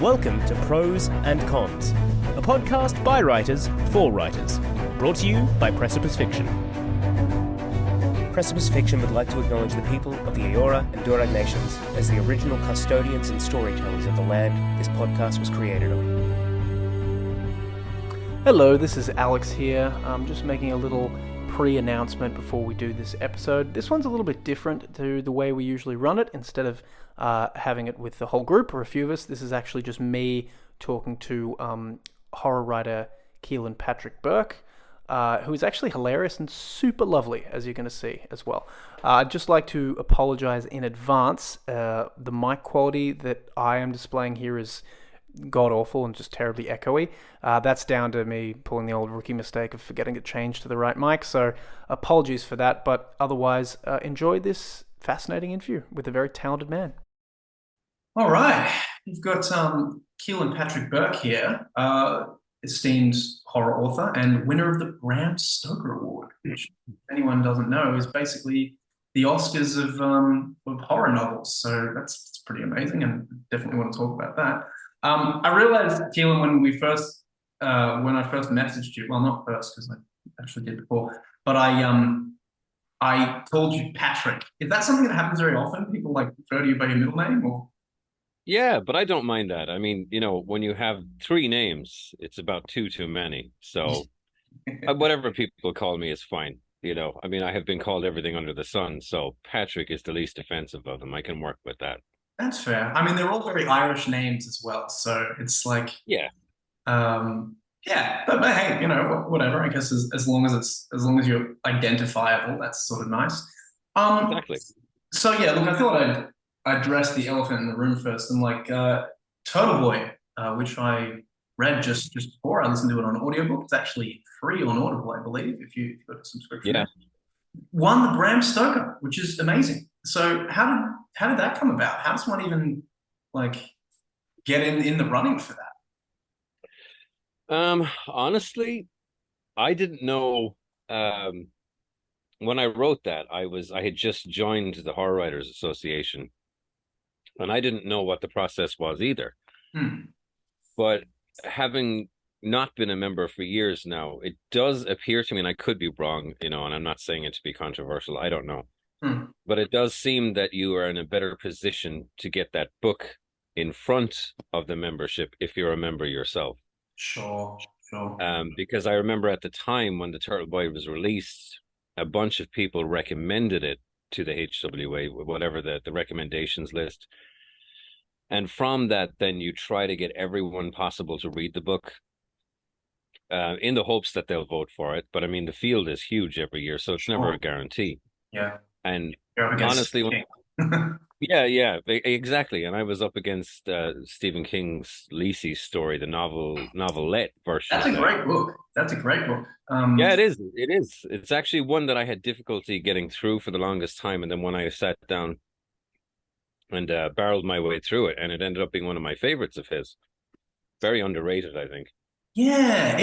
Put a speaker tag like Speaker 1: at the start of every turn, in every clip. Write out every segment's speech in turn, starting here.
Speaker 1: Welcome to Prose and Cons, a podcast by writers for writers, brought to you by Precipice Fiction. Precipice Fiction would like to acknowledge the people of the Eora and Durag nations as the original custodians and storytellers of the land this podcast was created on.
Speaker 2: Hello, this is Alex here. I'm just making a little pre-announcement before we do this episode. This one's a little bit different to the way we usually run it. Instead of having it with the whole group or a few of us, this is actually just me talking to horror writer Kealan Patrick Burke, who is actually hilarious and super lovely, as you're going to see as well. I'd just like to apologize in advance. The mic quality that I am displaying here is god-awful and just terribly echoey. That's down to me pulling the old rookie mistake of forgetting to change to the right mic, so apologies for that, but otherwise enjoy this fascinating interview with a very talented man.
Speaker 3: All right, we've got Kealan Patrick Burke here, esteemed horror author and winner of the Bram Stoker Award, which, if anyone doesn't know, is basically the Oscars of horror novels. So that's pretty amazing, and definitely want to talk about that. I realized, Kealan, when I first messaged you, well, not first because I actually did before, but I called you Patrick. Is that something that happens very often? People refer to you by your middle name, or?
Speaker 4: Yeah, but I don't mind that. I mean, when you have three names, it's about two too many. So whatever people call me is fine. I mean, I have been called everything under the sun. So Patrick is the least offensive of them. I can work with that. That's
Speaker 3: fair. I mean, they're all very Irish names as well. So it's
Speaker 4: yeah.
Speaker 3: Yeah, but hey, whatever. I guess as long as you're identifiable, that's sort of nice.
Speaker 4: Exactly.
Speaker 3: So yeah, look, I thought I'd address the elephant in the room first, and Turtle Boy, which I read just before. I listened to it on audiobook. It's actually free on Audible, I believe, if you've got a subscription.
Speaker 4: Yeah.
Speaker 3: Won the Bram Stoker, which is amazing. So how did that come about? How does one even get in the running for
Speaker 4: that? Honestly, I didn't know. When I wrote that, I had just joined the Horror Writers Association, and I didn't know what the process was either. But having not been a member for years now, it does appear to me, and I could be wrong, and I'm not saying it to be controversial, I don't know. But it does seem that you are in a better position to get that book in front of the membership if you're a member yourself.
Speaker 3: Sure.
Speaker 4: Because I remember at the time when the Turtle Boy was released, a bunch of people recommended it to the HWA, whatever the recommendations list. And from that, then you try to get everyone possible to read the book in the hopes that they'll vote for it. But I mean, the field is huge every year, so it's never a guarantee.
Speaker 3: Yeah.
Speaker 4: And honestly, yeah, exactly. And I was up against Stephen King's Lacey's story, the novelette version.
Speaker 3: That's a great book.
Speaker 4: Yeah, it is. It's actually one that I had difficulty getting through for the longest time. And then when I sat down and barreled my way through it, and it ended up being one of my favorites of his. Very underrated, I think.
Speaker 3: Yeah,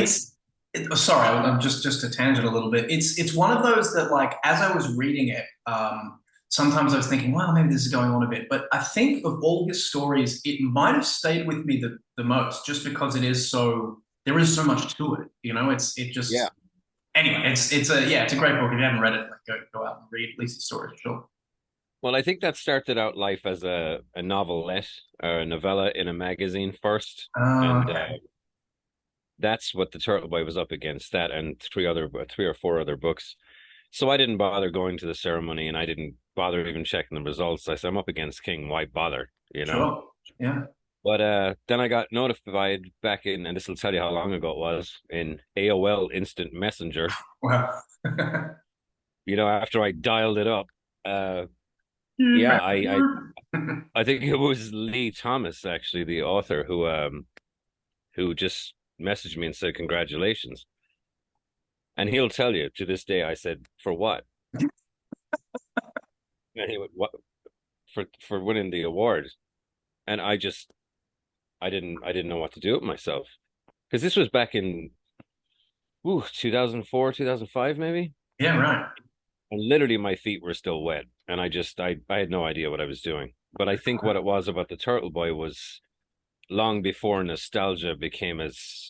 Speaker 3: sorry, I'm just a tangent a little bit. It's one of those that, as I was reading it, sometimes I was thinking, well, maybe this is going on a bit. But I think of all his stories, it might have stayed with me the most, just because there is so much to it.
Speaker 4: Yeah.
Speaker 3: Anyway, it's a great book. If you haven't read it, go out and read Lisa's story for sure.
Speaker 4: Well, I think that started out life as a novelette or a novella in a magazine first. That's what the Turtle Boy was up against, that and three or four other books. So I didn't bother going to the ceremony, and I didn't bother even checking the results. I said, I'm up against King. Why bother?
Speaker 3: Sure. Yeah.
Speaker 4: But then I got notified back in, and this will tell you how long ago it was, in AOL Instant Messenger.
Speaker 3: Wow.
Speaker 4: After I dialed it up. I think it was Lee Thomas, actually, the author, who just messaged me and said, congratulations. And he'll tell you, to this day, I said, for what? And he went, what? For winning the award. And I didn't know what to do with myself. Because this was back in 2004, 2005, maybe?
Speaker 3: Yeah, right.
Speaker 4: And literally my feet were still wet. And I had no idea what I was doing. But I think what it was about the Turtle Boy was long before nostalgia became as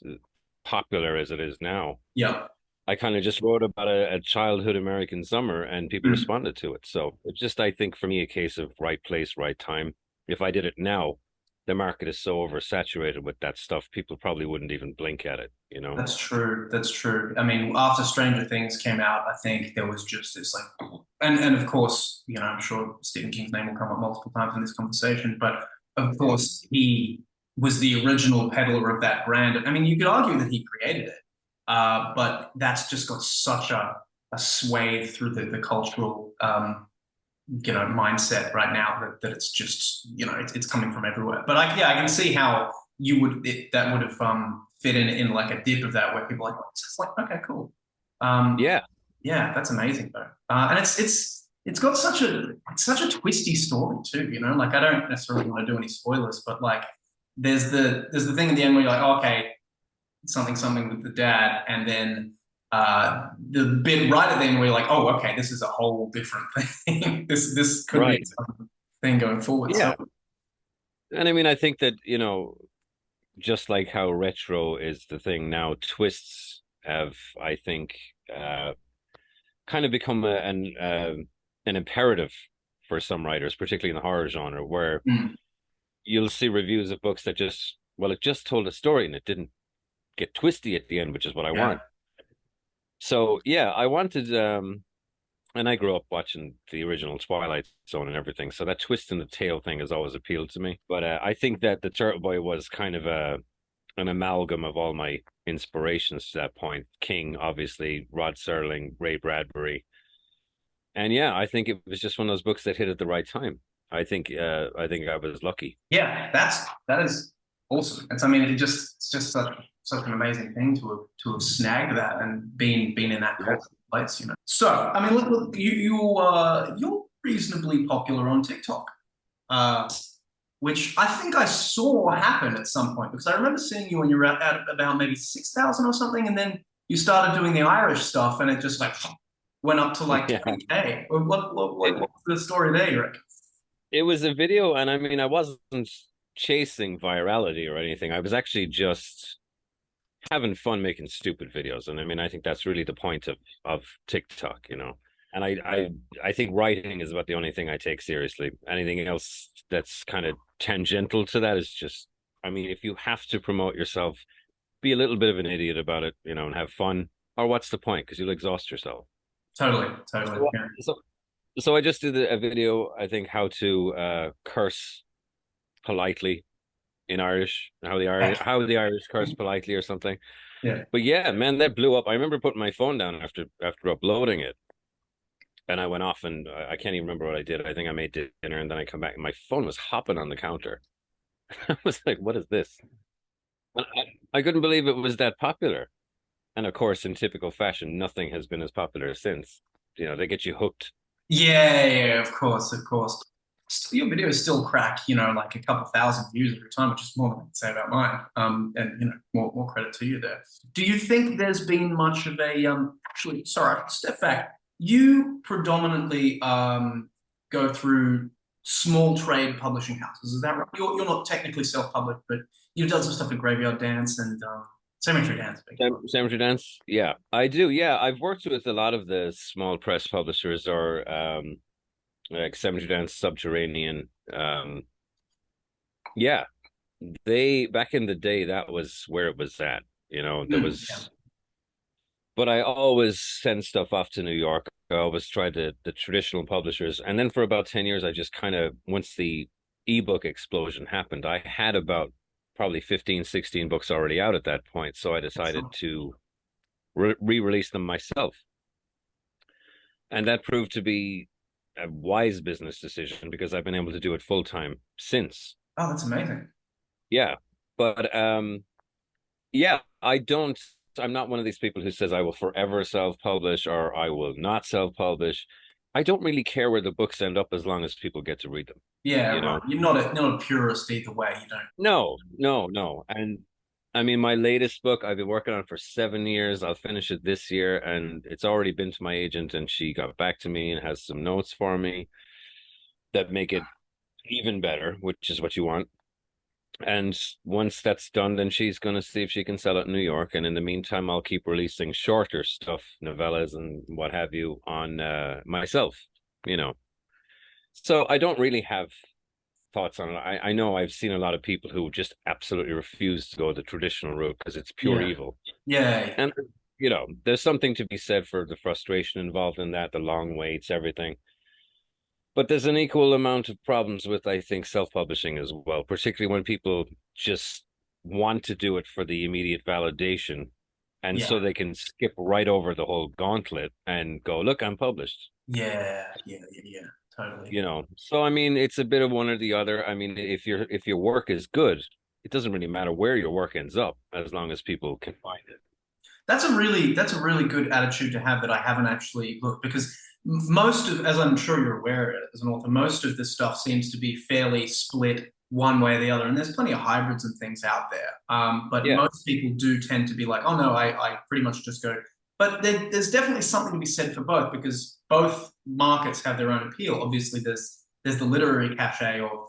Speaker 4: popular as it is now.
Speaker 3: Yeah.
Speaker 4: I kind of just wrote about a childhood American summer and people
Speaker 3: Mm.
Speaker 4: responded to it. So it's just, I think for me, a case of right place, right time. If I did it now, the market is so oversaturated with that stuff, people probably wouldn't even blink at it, you know?
Speaker 3: That's true. That's true. I mean, after Stranger Things came out, I think there was just this like, and of course, you know, I'm sure Stephen King's name will come up multiple times in this conversation, but of course, he was the original peddler of that brand. I mean, you could argue that he created it, but that's just got such a swathe through the cultural, you know, mindset right now that it's just, you know, it's coming from everywhere. But I can see how that would have fit in like a dip of that where people are like, it's like, okay, cool.
Speaker 4: Yeah.
Speaker 3: Yeah, that's amazing though. And it's got such a twisty story too, you know, like I don't necessarily want to do any spoilers, but like there's the thing at the end where you're like, oh, okay, something with the dad, and then the bit right at the end where you're like, oh, okay, this is a whole different thing. this could be some thing going forward.
Speaker 4: Yeah.
Speaker 3: So,
Speaker 4: and I mean, I think that, you know, just like how retro is the thing now, twists have, I think, kind of become an imperative for some writers, particularly in the horror genre, where you'll see reviews of books that just, well, it just told a story and it didn't get twisty at the end, which is what I want. So yeah, I wanted, and I grew up watching the original Twilight Zone and everything, so that twist in the tail thing has always appealed to me. But I think that the Turtle Boy was kind of an amalgam of all my inspirations to that point. King, obviously, Rod Serling, Ray Bradbury, and yeah, I think it was just one of those books that hit at the right time. I think I was lucky.
Speaker 3: Yeah, that is awesome. I mean, it's just such an amazing thing to have snagged that and been in that place, you know. So, I mean, look, you're reasonably popular on TikTok, which I think I saw happen at some point because I remember seeing you when you were at about maybe 6,000 or something, and then you started doing the Irish stuff, and it just like went up to like 20K. What was the story there, you reckon?
Speaker 4: It was a video, and I mean, I wasn't chasing virality or anything. I was actually just having fun making stupid videos, and I mean, I think that's really the point of TikTok, you know. And I think writing is about the only thing I take seriously. Anything else that's kind of tangential to that is just, I mean, if you have to promote yourself, be a little bit of an idiot about it, you know, and have fun. Or what's the point? Because you'll exhaust yourself.
Speaker 3: Totally.
Speaker 4: So I just did a video, I think, how to curse politely in Irish, how the Irish curse politely or something.
Speaker 3: Yeah.
Speaker 4: But yeah, man, that blew up. I remember putting my phone down after uploading it. And I went off and I can't even remember what I did. I think I made dinner and then I come back and my phone was hopping on the counter. I was like, what is this? And I couldn't believe it was that popular. And of course, in typical fashion, nothing has been as popular since. You know, they get you hooked.
Speaker 3: Yeah, of course. Your videos still crack, you know, like a couple thousand views every time, which is more than I can say about mine. And you know, more credit to you there. Do you think there's been much of a actually? Sorry, step back. You predominantly go through small trade publishing houses, is that right? You're not technically self-published, but you've done some stuff at Graveyard Dance and Cemetery Dance.
Speaker 4: Cemetery Dance, yeah, I do. Yeah, I've worked with a lot of the small press publishers, or like Cemetery Dance, Subterranean. Yeah, they back in the day, that was where it was at. You know, there was. Yeah. But I always send stuff off to New York. I always tried the traditional publishers. And then for about 10 years, I just kind of, once the ebook explosion happened, I had about probably 15, 16 books already out at that point. So I decided to re-release them myself. And that proved to be a wise business decision because I've been able to do it full time since.
Speaker 3: Oh, that's amazing.
Speaker 4: Yeah. But yeah, I'm not one of these people who says I will forever self-publish or I will not self-publish. I don't really care where the books end up as long as people get to read them.
Speaker 3: Yeah, you know? You're not a purist either way. You don't.
Speaker 4: No. And I mean, my latest book I've been working on for 7 years. I'll finish it this year, and it's already been to my agent, and she got back to me and has some notes for me that make it even better, which is what you want. And once that's done, then she's going to see if she can sell it in New York. And in the meantime, I'll keep releasing shorter stuff, novellas and what have you, on myself, you know. So I don't really have thoughts on it. I know I've seen a lot of people who just absolutely refuse to go the traditional route because it's pure evil.
Speaker 3: Yeah.
Speaker 4: And, you know, there's something to be said for the frustration involved in that, the long waits, everything. But there's an equal amount of problems with, I think, self-publishing as well, particularly when people just want to do it for the immediate validation. And so they can skip right over the whole gauntlet and go, look, I'm published.
Speaker 3: Yeah. Totally.
Speaker 4: You know, so I mean, it's a bit of one or the other. I mean, if your work is good, it doesn't really matter where your work ends up, as long as people can find it.
Speaker 3: That's a really good attitude to have that I haven't actually looked, because most of, as I'm sure you're aware as an author, most of this stuff seems to be fairly split one way or the other, and there's plenty of hybrids and things out there. But most people do tend to be like, oh no, I pretty much just go. But there's definitely something to be said for both, because both markets have their own appeal. Obviously, there's the literary cachet of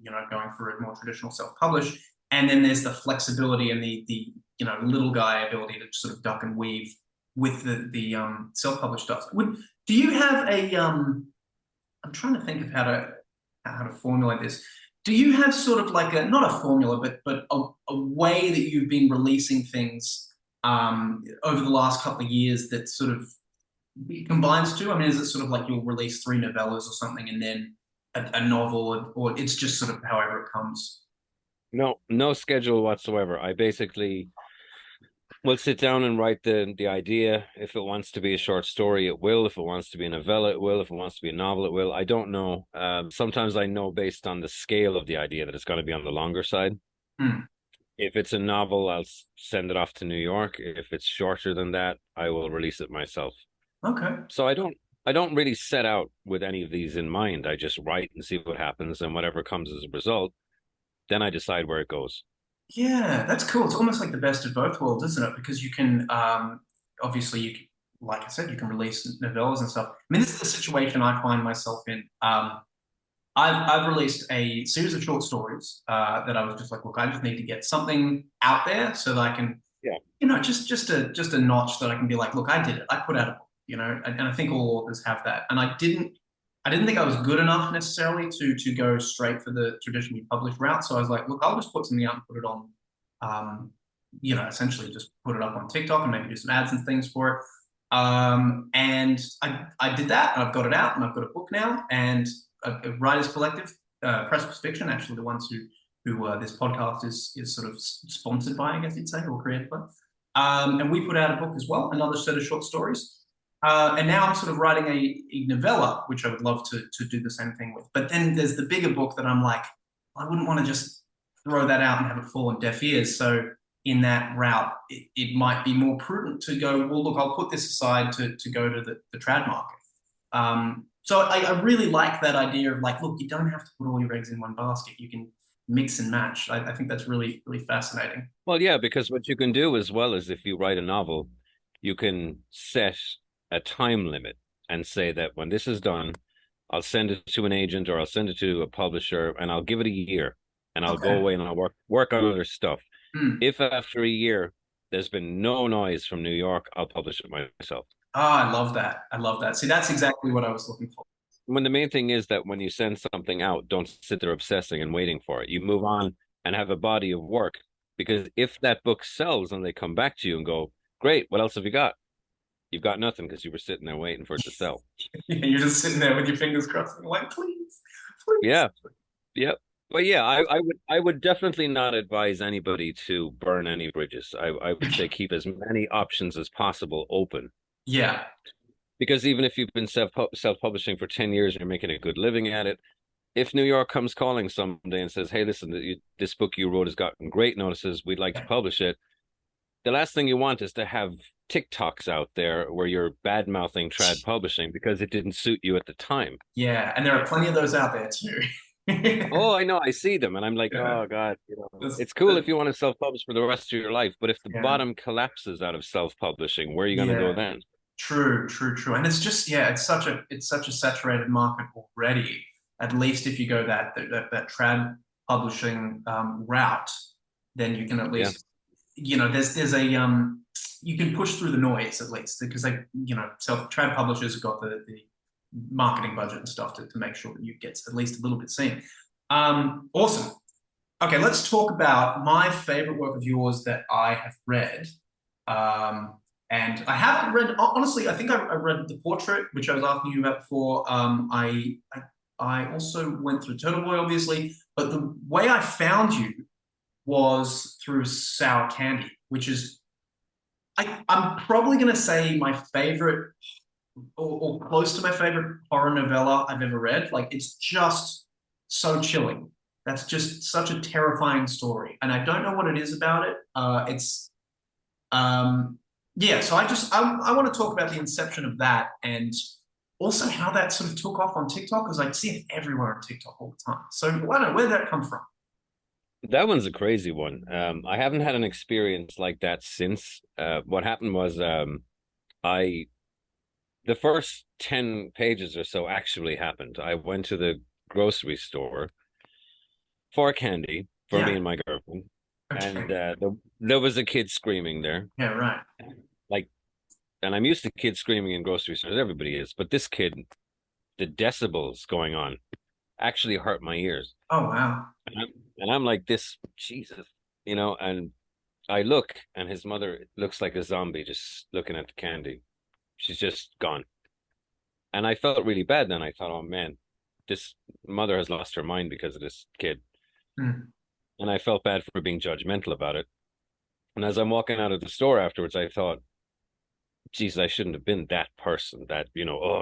Speaker 3: going for a more traditional self-publish, and then there's the flexibility and the little guy ability to sort of duck and weave with the self-published stuff. Do you have a I'm trying to think of how to formulate this. Do you have sort of like not a formula, but a way that you've been releasing things over the last couple of years that sort of combines two? I mean, is it sort of like you'll release 3 novellas or something and then a novel, or it's just sort of however it comes?
Speaker 4: No schedule whatsoever. I basically will sit down and write the idea. If it wants to be a short story, it will. If it wants to be a novella, it will. If it wants to be a novel, it will. I don't know. Sometimes I know based on the scale of the idea that it's going to be on the longer side. If it's a novel, I'll send it off to New York. If it's shorter than that, I will release it myself.
Speaker 3: Okay.
Speaker 4: So I don't really set out with any of these in mind. I just write and see what happens, and whatever comes as a result, then I decide where it goes.
Speaker 3: Yeah, that's cool. It's almost like the best of both worlds, isn't it? Because you can, obviously, like I said, you can release novellas and stuff. I mean, this is the situation I find myself in. I've released a series of short stories that I was just like, look, I just need to get something out there so that I can, just a notch that I can be like, look, I did it. I put out a book, and I think all authors have that. And I didn't think I was good enough necessarily to go straight for the traditionally published route. So I was like, look, I'll just put something out and put it on, essentially just put it up on TikTok and maybe do some ads and things for it. And I did that, and I've got it out, and I've got a book now, and a writers collective, Precipice Fiction, actually the ones who this podcast is sort of sponsored by, I guess you'd say, or created by. And we put out a book as well, another set of short stories. And now I'm sort of writing a novella, which I would love to do the same thing with. But then there's the bigger book that I'm like, I wouldn't want to just throw that out and have it fall on deaf ears. So in that route, it might be more prudent to go, well, look, I'll put this aside to go to the trad market. So I really like that idea of like, look, you don't have to put all your eggs in one basket. You can mix and match. I think that's really, really fascinating.
Speaker 4: Well, yeah, because what you can do as well is if you write a novel, you can set a time limit and say that when this is done, I'll send it to an agent or I'll send it to a publisher, and I'll give it a year, and I'll go away and I'll work on other stuff. If after a year there's been no noise from New York, I'll publish it myself.
Speaker 3: Oh, I love that. See, that's exactly what I was looking for.
Speaker 4: When the main thing is that when you send something out, don't sit there obsessing and waiting for it. You move on and have a body of work, because if that book sells and they come back to you and go, great, what else have you got? You've got nothing, because you were sitting there waiting for it to sell.
Speaker 3: You're just sitting there with your fingers crossed, like, please.
Speaker 4: Yeah. But yeah, I would definitely not advise anybody to burn any bridges. I would say keep as many options as possible open.
Speaker 3: Yeah.
Speaker 4: Because even if you've been self-publishing for 10 years and you're making a good living at it, if New York comes calling someday and says, hey, listen, this book you wrote has gotten great notices, we'd like to publish it, the last thing you want is to have TikToks out there where you're bad-mouthing trad publishing because it didn't suit you at the time.
Speaker 3: Yeah, and there are plenty of those out there too.
Speaker 4: Oh, I know. I see them, and I'm like, oh God, it's cool if you want to self-publish for the rest of your life, but if the bottom collapses out of self-publishing, where are you going to go then?
Speaker 3: True. And it's just, it's such a saturated market already. At least if you go that trad publishing route, then you can at least, there's a you can push through the noise at least, because trad publishers have got the marketing budget and stuff to make sure that you get at least a little bit seen. Awesome. Okay, let's talk about my favorite work of yours that I have read. And I haven't read, honestly, I think I read The Portrait, which I was asking you about before. I also went through Turtle Boy, obviously, but the way I found you was through Sour Candy, which is, I'm probably going to say my favorite, or close to my favorite horror novella I've ever read. Like, it's just so chilling. That's just such a terrifying story. And I don't know what it is about it. So I want to talk about the inception of that, and also how that sort of took off on TikTok, because I see it everywhere on TikTok all the time. So I don't know, where did that come from?
Speaker 4: That one's a crazy one. I haven't had an experience like that since. What happened was the first 10 pages or so actually happened. I went to the grocery store for candy for me and my girlfriend. Okay. And there was a kid screaming there.
Speaker 3: Yeah, right.
Speaker 4: And I'm used to kids screaming in grocery stores. Everybody is. But this kid, the decibels going on actually hurt my ears.
Speaker 3: Oh, wow.
Speaker 4: And I'm like, this, Jesus, and I look, and his mother looks like a zombie just looking at the candy. She's just gone. And I felt really bad then. I thought, oh, man, this mother has lost her mind because of this kid. Mm. And I felt bad for being judgmental about it. And as I'm walking out of the store afterwards, I thought, geez, I shouldn't have been that person that,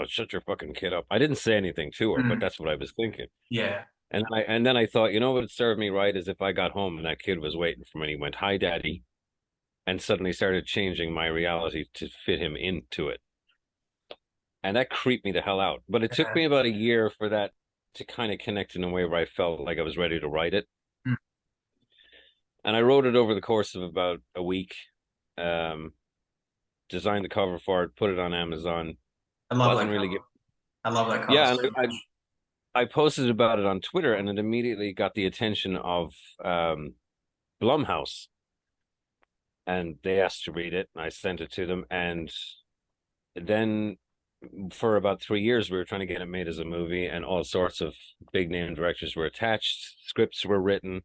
Speaker 4: shut your fucking kid up. I didn't say anything to her, but that's what I was thinking.
Speaker 3: Yeah.
Speaker 4: And then I thought, what would serve me right is if I got home and that kid was waiting for me and he went, "Hi, Daddy," and suddenly started changing my reality to fit him into it. And that creeped me the hell out. But it took me about a year for that to kind of connect in a way where I felt like I was ready to write it. Mm. And I wrote it over the course of about a week. Designed the cover for it, put it on Amazon.
Speaker 3: I love that cover. I love that cover.
Speaker 4: Yeah, and I posted about it on Twitter, and it immediately got the attention of Blumhouse. And they asked to read it, and I sent it to them. And then for about 3 years, we were trying to get it made as a movie, and all sorts of big-name directors were attached, scripts were written,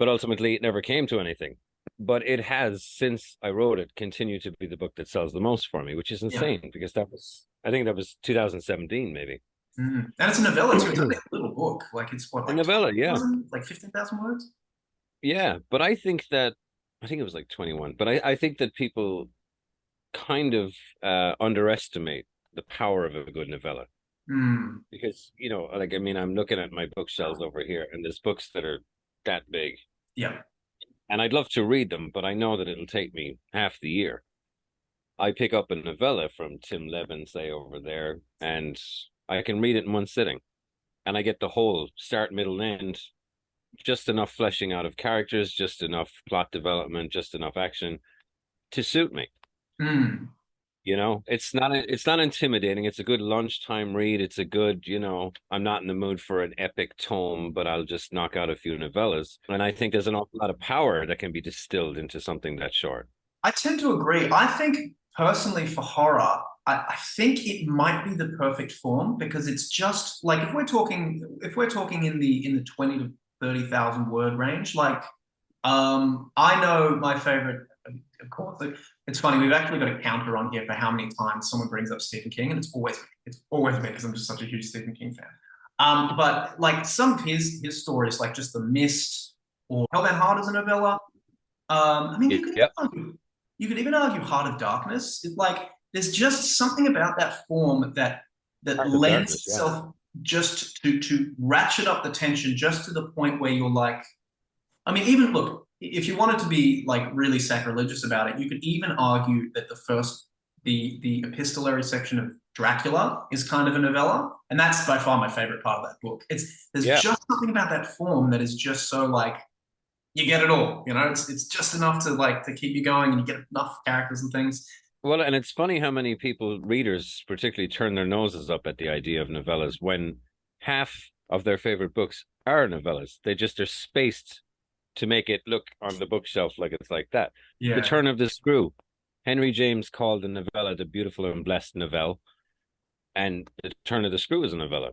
Speaker 4: but ultimately it never came to anything. But it has, since I wrote it, continued to be the book that sells the most for me, which is insane, because I think that was 2017, maybe.
Speaker 3: Mm. And it's a novella, too. It's a little book. Like, it's what? Like
Speaker 4: a novella, yeah.
Speaker 3: Like 15,000 words?
Speaker 4: Yeah, but I think it was like 21. But I think that people kind of underestimate the power of a good novella.
Speaker 3: Mm.
Speaker 4: Because, I'm looking at my bookshelves over here, and there's books that are that big.
Speaker 3: Yeah.
Speaker 4: And I'd love to read them, but I know that it'll take me half the year. I pick up a novella from Tim Levin, say, over there, and I can read it in one sitting. And I get the whole start, middle, end, just enough fleshing out of characters, just enough plot development, just enough action to suit me.
Speaker 3: Mm.
Speaker 4: It's not intimidating. It's a good lunchtime read. It's a good, I'm not in the mood for an epic tome, but I'll just knock out a few novellas. And I think there's an awful lot of power that can be distilled into something that short.
Speaker 3: I tend to agree. I think personally for horror, I think it might be the perfect form, because it's just like, if we're talking in the 20 to 30,000 word range, like I know my favorite, of course, it's funny, we've actually got a counter on here for how many times someone brings up Stephen King, and it's always me, because I'm just such a huge Stephen King fan. But like some of his stories, like just The Mist or Hellbound Heart as a novella. You could even argue Heart of Darkness. There's just something about that form that lends itself just to ratchet up the tension just to the point where you're like, even look, if you wanted to be like really sacrilegious about it, you could even argue that the epistolary section of Dracula is kind of a novella, and that's by far my favorite part of that book. There's just something about that form that is just so like, you get it all, it's just enough to keep you going, and you get enough characters and things.
Speaker 4: Well, and it's funny how many readers particularly turn their noses up at the idea of novellas when half of their favorite books are novellas. They're spaced to make it look on the bookshelf like it's like that.
Speaker 3: Yeah.
Speaker 4: The Turn of the Screw. Henry James called the novella the beautiful and blessed novelle, and The Turn of the Screw is a novella.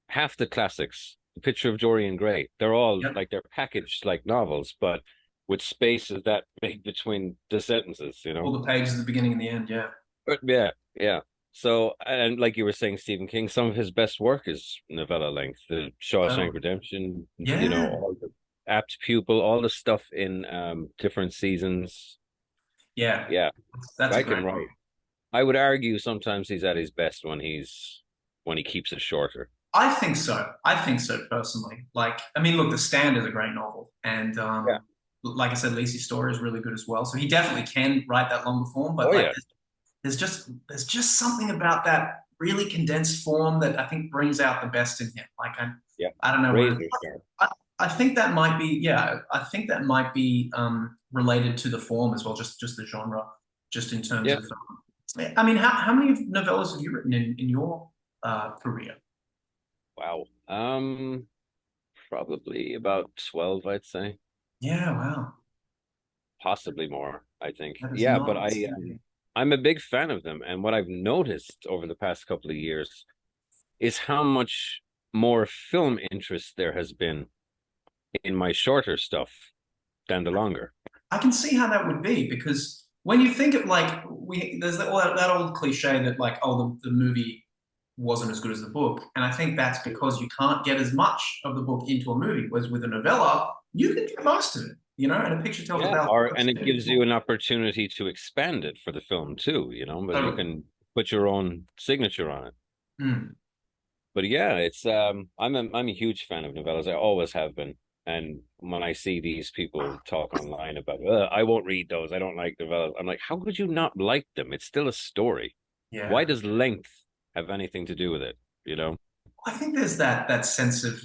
Speaker 4: Half the classics, The Picture of Dorian Gray, they're all like they're packaged like novels, but with spaces that big between the sentences, you know.
Speaker 3: All the pages at the beginning and the end, yeah.
Speaker 4: But yeah. So, and like you were saying, Stephen King, some of his best work is novella length. The Shawshank Redemption, you know, all the Apt Pupil, all the stuff in different seasons.
Speaker 3: Yeah, that's
Speaker 4: I
Speaker 3: a great
Speaker 4: can write.
Speaker 3: one.
Speaker 4: I would argue sometimes he's at his best when he keeps it shorter.
Speaker 3: I think so personally. Like, I mean, look, The Stand is a great novel, and like I said, Lacey's Story is really good as well. So he definitely can write that longer form, but there's just something about that really condensed form that I think brings out the best in him. Like, I don't know. I think that might be, I think that might be related to the form as well, just the genre, just in terms of. I mean, how many novellas have you written in your career?
Speaker 4: Wow. Probably about 12, I'd say.
Speaker 3: Yeah, wow.
Speaker 4: Possibly more, I think.
Speaker 3: Yeah,
Speaker 4: but I'm a big fan of them. And what I've noticed over the past couple of years is how much more film interest there has been in my shorter stuff than the longer.
Speaker 3: I can see how that would be, because when you think of like, there's that old cliche that like, oh, the movie wasn't as good as the book. And I think that's because you can't get as much of the book into a movie. Whereas with a novella, you can get most of it, you know, and a picture tells about.
Speaker 4: And it gives you an opportunity to expand it for the film too, you know, but you can put your own signature on it. But yeah, it's I'm a huge fan of novellas. I always have been. And when I see these people talk online about, I won't read those, I don't like novellas, I'm like, how could you not like them? It's still a story.
Speaker 3: Yeah.
Speaker 4: Why does length have anything to do with it? You know,
Speaker 3: I think there's that sense of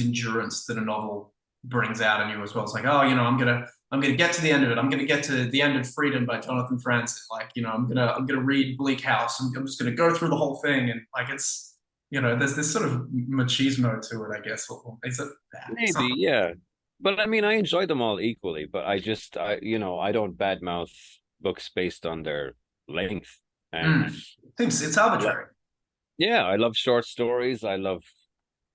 Speaker 3: endurance that a novel brings out in you as well. It's like, oh, you know, I'm gonna get to the end of it. I'm gonna get to the end of Freedom by Jonathan Franzen. Like, you know, I'm gonna read Bleak House. I'm just gonna go through the whole thing, and like it's. You know, there's this sort of machismo to it, I guess.
Speaker 4: Maybe, yeah. But I mean, I enjoy them all equally. But I don't badmouth books based on their length. And
Speaker 3: it's arbitrary.
Speaker 4: Yeah, I love short stories. I love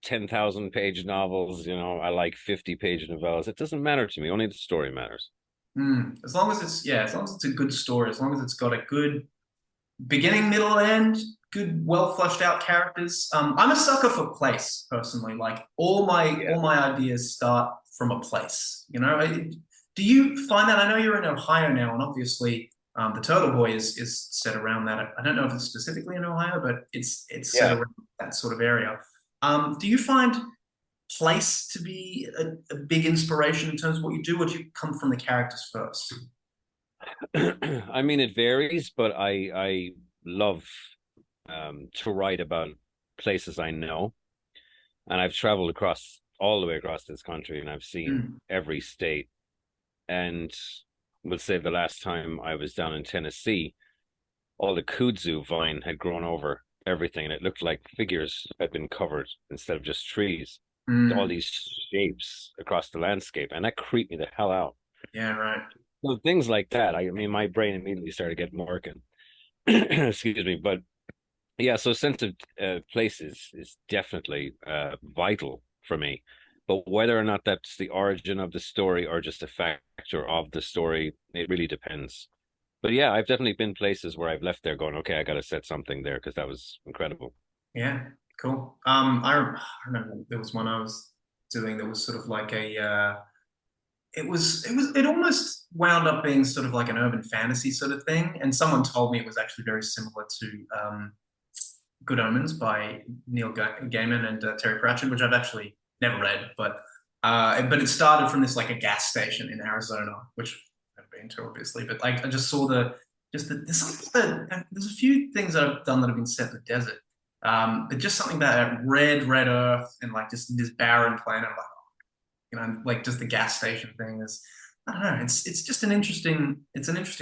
Speaker 4: 10,000-page novels. You know, I like 50-page novellas. It doesn't matter to me. Only the story matters.
Speaker 3: As long as it's a good story, as long as it's got a good beginning, middle, end. Good, well fleshed out characters. I'm a sucker for place, personally. Like all my ideas start from a place. You know, do you find that? I know you're in Ohio now, and obviously, the Turtle Boy is set around that. I don't know if it's specifically in Ohio, but it's set around that sort of area. Do you find place to be a big inspiration in terms of what you do, or do you come from the characters first?
Speaker 4: I mean, it varies, but I love to write about places I know, and I've traveled all the way across this country, and I've seen every state. And we'll say the last time I was down in Tennessee, all the kudzu vine had grown over everything, and it looked like figures had been covered instead of just trees. All these shapes across the landscape, and that creeped me the hell out.
Speaker 3: Yeah, right.
Speaker 4: So things like that, I mean, my brain immediately started getting working. Excuse me, but yeah, so sense of place is definitely vital for me. But whether or not that's the origin of the story or just a factor of the story, it really depends. But yeah, I've definitely been places where I've left there going, okay, I got to set something there because that was incredible.
Speaker 3: Yeah, cool. I remember there was one I was doing that was sort of like it almost wound up being sort of like an urban fantasy sort of thing. And someone told me it was actually very similar to Good Omens by Neil Gaiman and Terry Pratchett, which I've actually never read, but it started from this like a gas station in Arizona, which I've been to obviously, but like I just saw there's a few things that I've done that have been set in the desert, but just something about red earth and like just this barren planet, like, you know, like just the gas station thing is, I don't know, it's just an interesting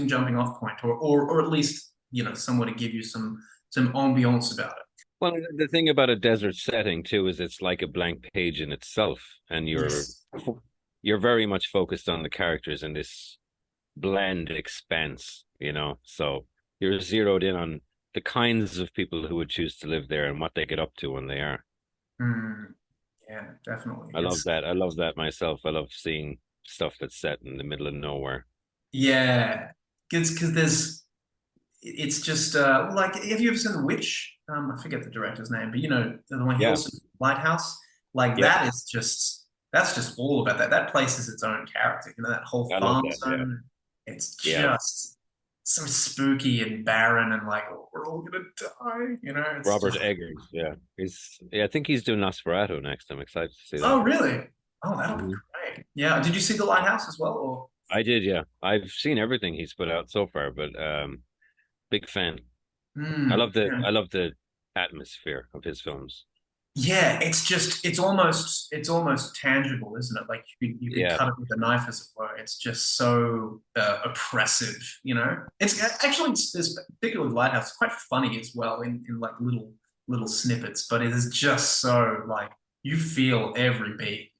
Speaker 3: jumping off point, or at least, you know, somewhere to give you some ambiance about it.
Speaker 4: Well, the thing about a desert setting too is it's like a blank page in itself, and
Speaker 3: Yes.
Speaker 4: you're very much focused on the characters in this bland expanse, So you're zeroed in on the kinds of people who would choose to live there and what they get up to when they are.
Speaker 3: Mm, yeah, definitely.
Speaker 4: I love that. I love that myself. I love seeing stuff that's set in the middle of nowhere.
Speaker 3: Yeah, because it's just like, have you ever seen The Witch? I forget the director's name, but the one he
Speaker 4: Yeah,
Speaker 3: also Lighthouse. Like
Speaker 4: yeah,
Speaker 3: that's just all about that. That place is its own character. That whole
Speaker 4: I love
Speaker 3: farm
Speaker 4: that. Yeah,
Speaker 3: zone. It's
Speaker 4: yeah.
Speaker 3: just so spooky and barren and like, oh, we're all gonna die. It's
Speaker 4: Robert
Speaker 3: just.
Speaker 4: Eggers. Yeah, I think he's doing Nosferatu next. I'm excited to see that.
Speaker 3: Oh, really? Oh, that'll be
Speaker 4: Mhm.
Speaker 3: great. Yeah. Did you see The Lighthouse as well? Or
Speaker 4: I did. Yeah, I've seen everything he's put out so far, but big fan.
Speaker 3: yeah.
Speaker 4: I love the atmosphere of his films.
Speaker 3: Yeah, it's almost tangible, isn't it? Like you could
Speaker 4: Yeah,
Speaker 3: cut it with a knife, as it were. It's just so oppressive. It's actually this particularly Lighthouse, quite funny as well in like little snippets, but it is just so like you feel every beat.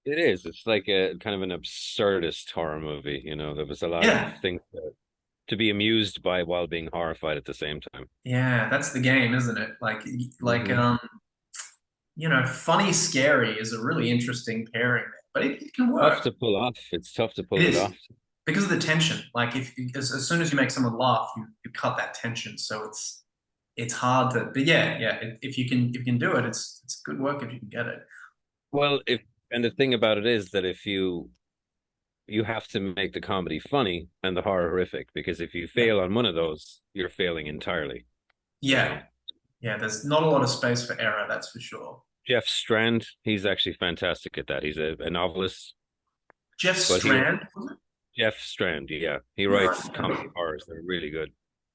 Speaker 4: it is. It's like a kind of an absurdist horror movie. There was a lot of
Speaker 3: Yeah,
Speaker 4: things to be amused by while being horrified at the same time.
Speaker 3: yeah, that's the game, isn't it? Like
Speaker 4: Hmm.
Speaker 3: funny scary is a really interesting pairing there, but it can
Speaker 4: Tough
Speaker 3: work.
Speaker 4: to pull off. It's tough to
Speaker 3: It
Speaker 4: pull it
Speaker 3: is.
Speaker 4: off.
Speaker 3: Because of the tension. Like if as soon as you make someone laugh, you cut that tension. So it's hard to. But yeah. If you can do it, it's good work if you can get it.
Speaker 4: Well, if and the thing about it is that if you have to make the comedy funny and the horror horrific, because if you
Speaker 3: Yeah,
Speaker 4: fail on one of those, you're failing entirely. You know,
Speaker 3: yeah, yeah. There's not a lot of space for error. That's for sure.
Speaker 4: Jeff Strand, he's actually fantastic at that. He's a novelist,
Speaker 3: Jeff
Speaker 4: but he
Speaker 3: Strand, was it?
Speaker 4: Jeff Strand, yeah, he writes comedy
Speaker 3: Right.
Speaker 4: horrors. They're really good.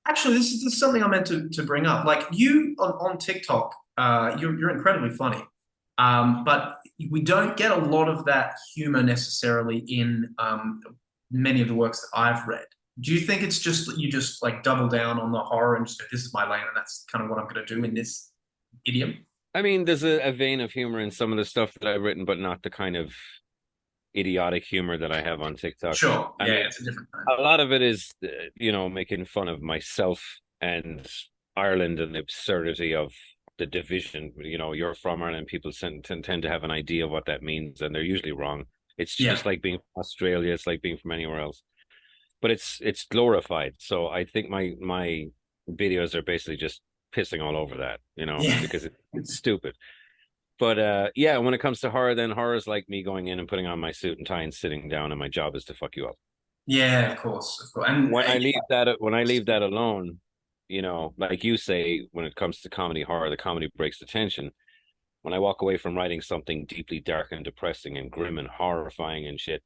Speaker 3: Actually, this is something I meant to bring up. Like you on TikTok, you're incredibly funny. But we don't get a lot of that humor necessarily in many of the works that I've read. Do you think it's just that you just like double down on the horror and just go, this is my lane and that's kind of what I'm going to do in this idiom?
Speaker 4: I mean, there's a vein of humor in some of the stuff that I've written, but not the kind of idiotic humor that I have on TikTok.
Speaker 3: Sure.
Speaker 4: I
Speaker 3: Yeah,
Speaker 4: mean,
Speaker 3: it's a different kind.
Speaker 4: a lot of it is, making fun of myself and Ireland and the absurdity of the division. You're from Ireland, people tend to have an idea of what that means, and they're usually wrong. It's
Speaker 3: Yeah.
Speaker 4: just like being from Australia, it's like being from anywhere else. But it's glorified. So I think my videos are basically just pissing all over that,
Speaker 3: Yeah.
Speaker 4: because it's stupid. But yeah, when it comes to horror, then horror is like me going in and putting on my suit and tie and sitting down, and my job is to fuck you up.
Speaker 3: Yeah, of course, of course. And
Speaker 4: When I leave that alone, like you say, when it comes to comedy horror, the comedy breaks the tension. When I walk away from writing something deeply dark and depressing and grim and horrifying and shit,